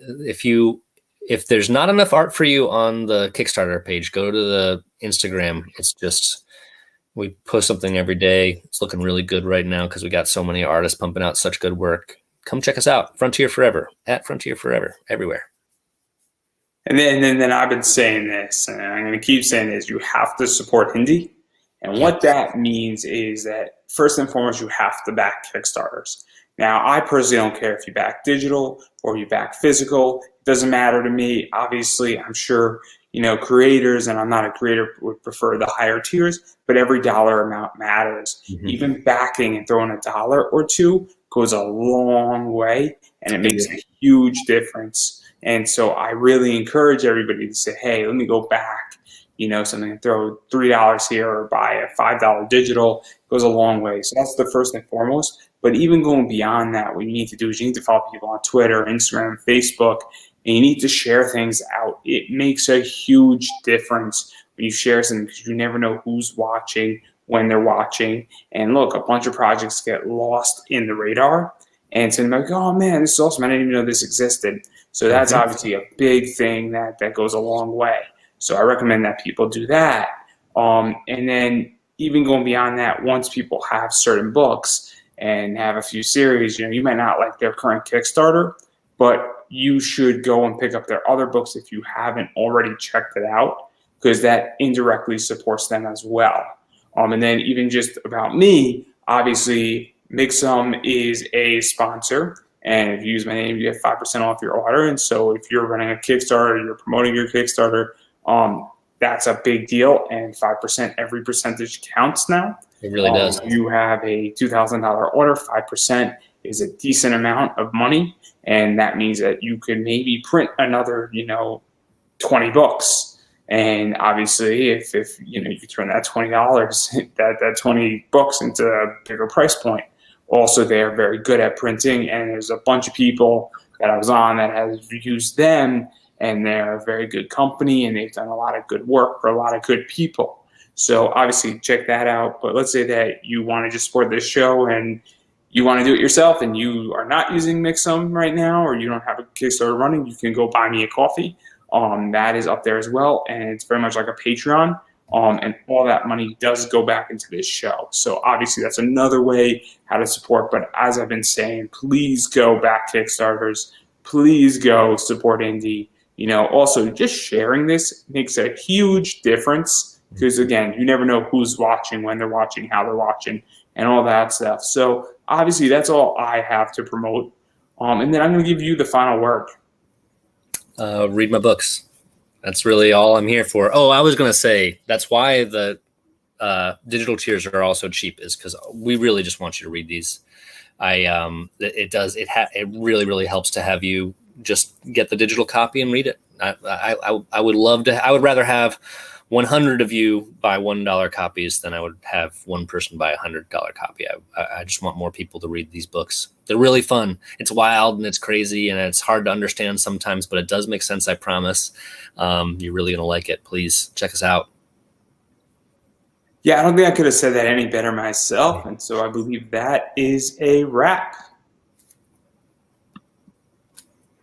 if there's not enough art for you on the Kickstarter page, go to the Instagram. It's just, we post something every day. It's looking really good right now because we got so many artists pumping out such good work. Come check us out. Frontier Forever, at Frontier Forever, everywhere. And then I've been saying this, and I'm going to keep saying this, you have to support indie. And what that means is that first and foremost, you have to back Kickstarters. Now, I personally don't care if you back digital or you back physical. It doesn't matter to me. Obviously, I'm sure, creators, and I'm not a creator, would prefer the higher tiers, but every dollar amount matters. Mm-hmm. Even backing and throwing $1 or $2 goes a long way, and it makes a huge difference. And so I really encourage everybody to say, hey, let me go back, something, and throw $3 here or buy a $5 digital. It goes a long way. So that's the first and foremost. But even going beyond that, what you need to do is you need to follow people on Twitter, Instagram, Facebook, and you need to share things out. It makes a huge difference when you share something, because you never know who's watching, when they're watching. And look, a bunch of projects get lost in the radar. And so they're like, oh man, this is awesome. I didn't even know this existed. So that's obviously a big thing that goes a long way. So I recommend that people do that. And then even going beyond that, once people have certain books and have a few series, you might not like their current Kickstarter, but you should go and pick up their other books if you haven't already checked it out, because that indirectly supports them as well. And then even just about me, obviously, Mixum is a sponsor. And if you use my name, you get 5% off your order. And so if you're running a Kickstarter, you're promoting your Kickstarter, that's a big deal. And 5%, every percentage counts now. It really does. If you have a $2,000 order, 5% is a decent amount of money. And that means that you could maybe print another, 20 books. And obviously, if you turn that $20, that 20 books into a bigger price point. Also, they're very good at printing, and there's a bunch of people that I was on that has used them, and they're a very good company, and they've done a lot of good work for a lot of good people. So obviously, check that out. But let's say that you want to just support this show and you want to do it yourself, and you are not using Mixum right now, or you don't have a Kickstarter running, you can go buy me a coffee. That is up there as well, and it's very much like a Patreon. And all that money does go back into this show. So obviously that's another way how to support. But as I've been saying, please go back Kickstarters. Please go support indie. Also just sharing this makes a huge difference, because again, you never know who's watching, when they're watching, how they're watching, and all that stuff. So obviously that's all I have to promote. And then I'm going to give you the final word. Read my books. That's really all I'm here for. Oh, I was going to say, that's why the digital tiers are also cheap, is because we really just want you to read these. It really, really helps to have you just get the digital copy and read it. I would love to, I would rather have 100 of you buy $1 copies than I would have one person buy $100 copy. I just want more people to read these books. They're really fun. It's wild and it's crazy and it's hard to understand sometimes, but it does make sense, I promise. You're really going to like it. Please check us out. Yeah, I don't think I could have said that any better myself. And so I believe that is a wrap.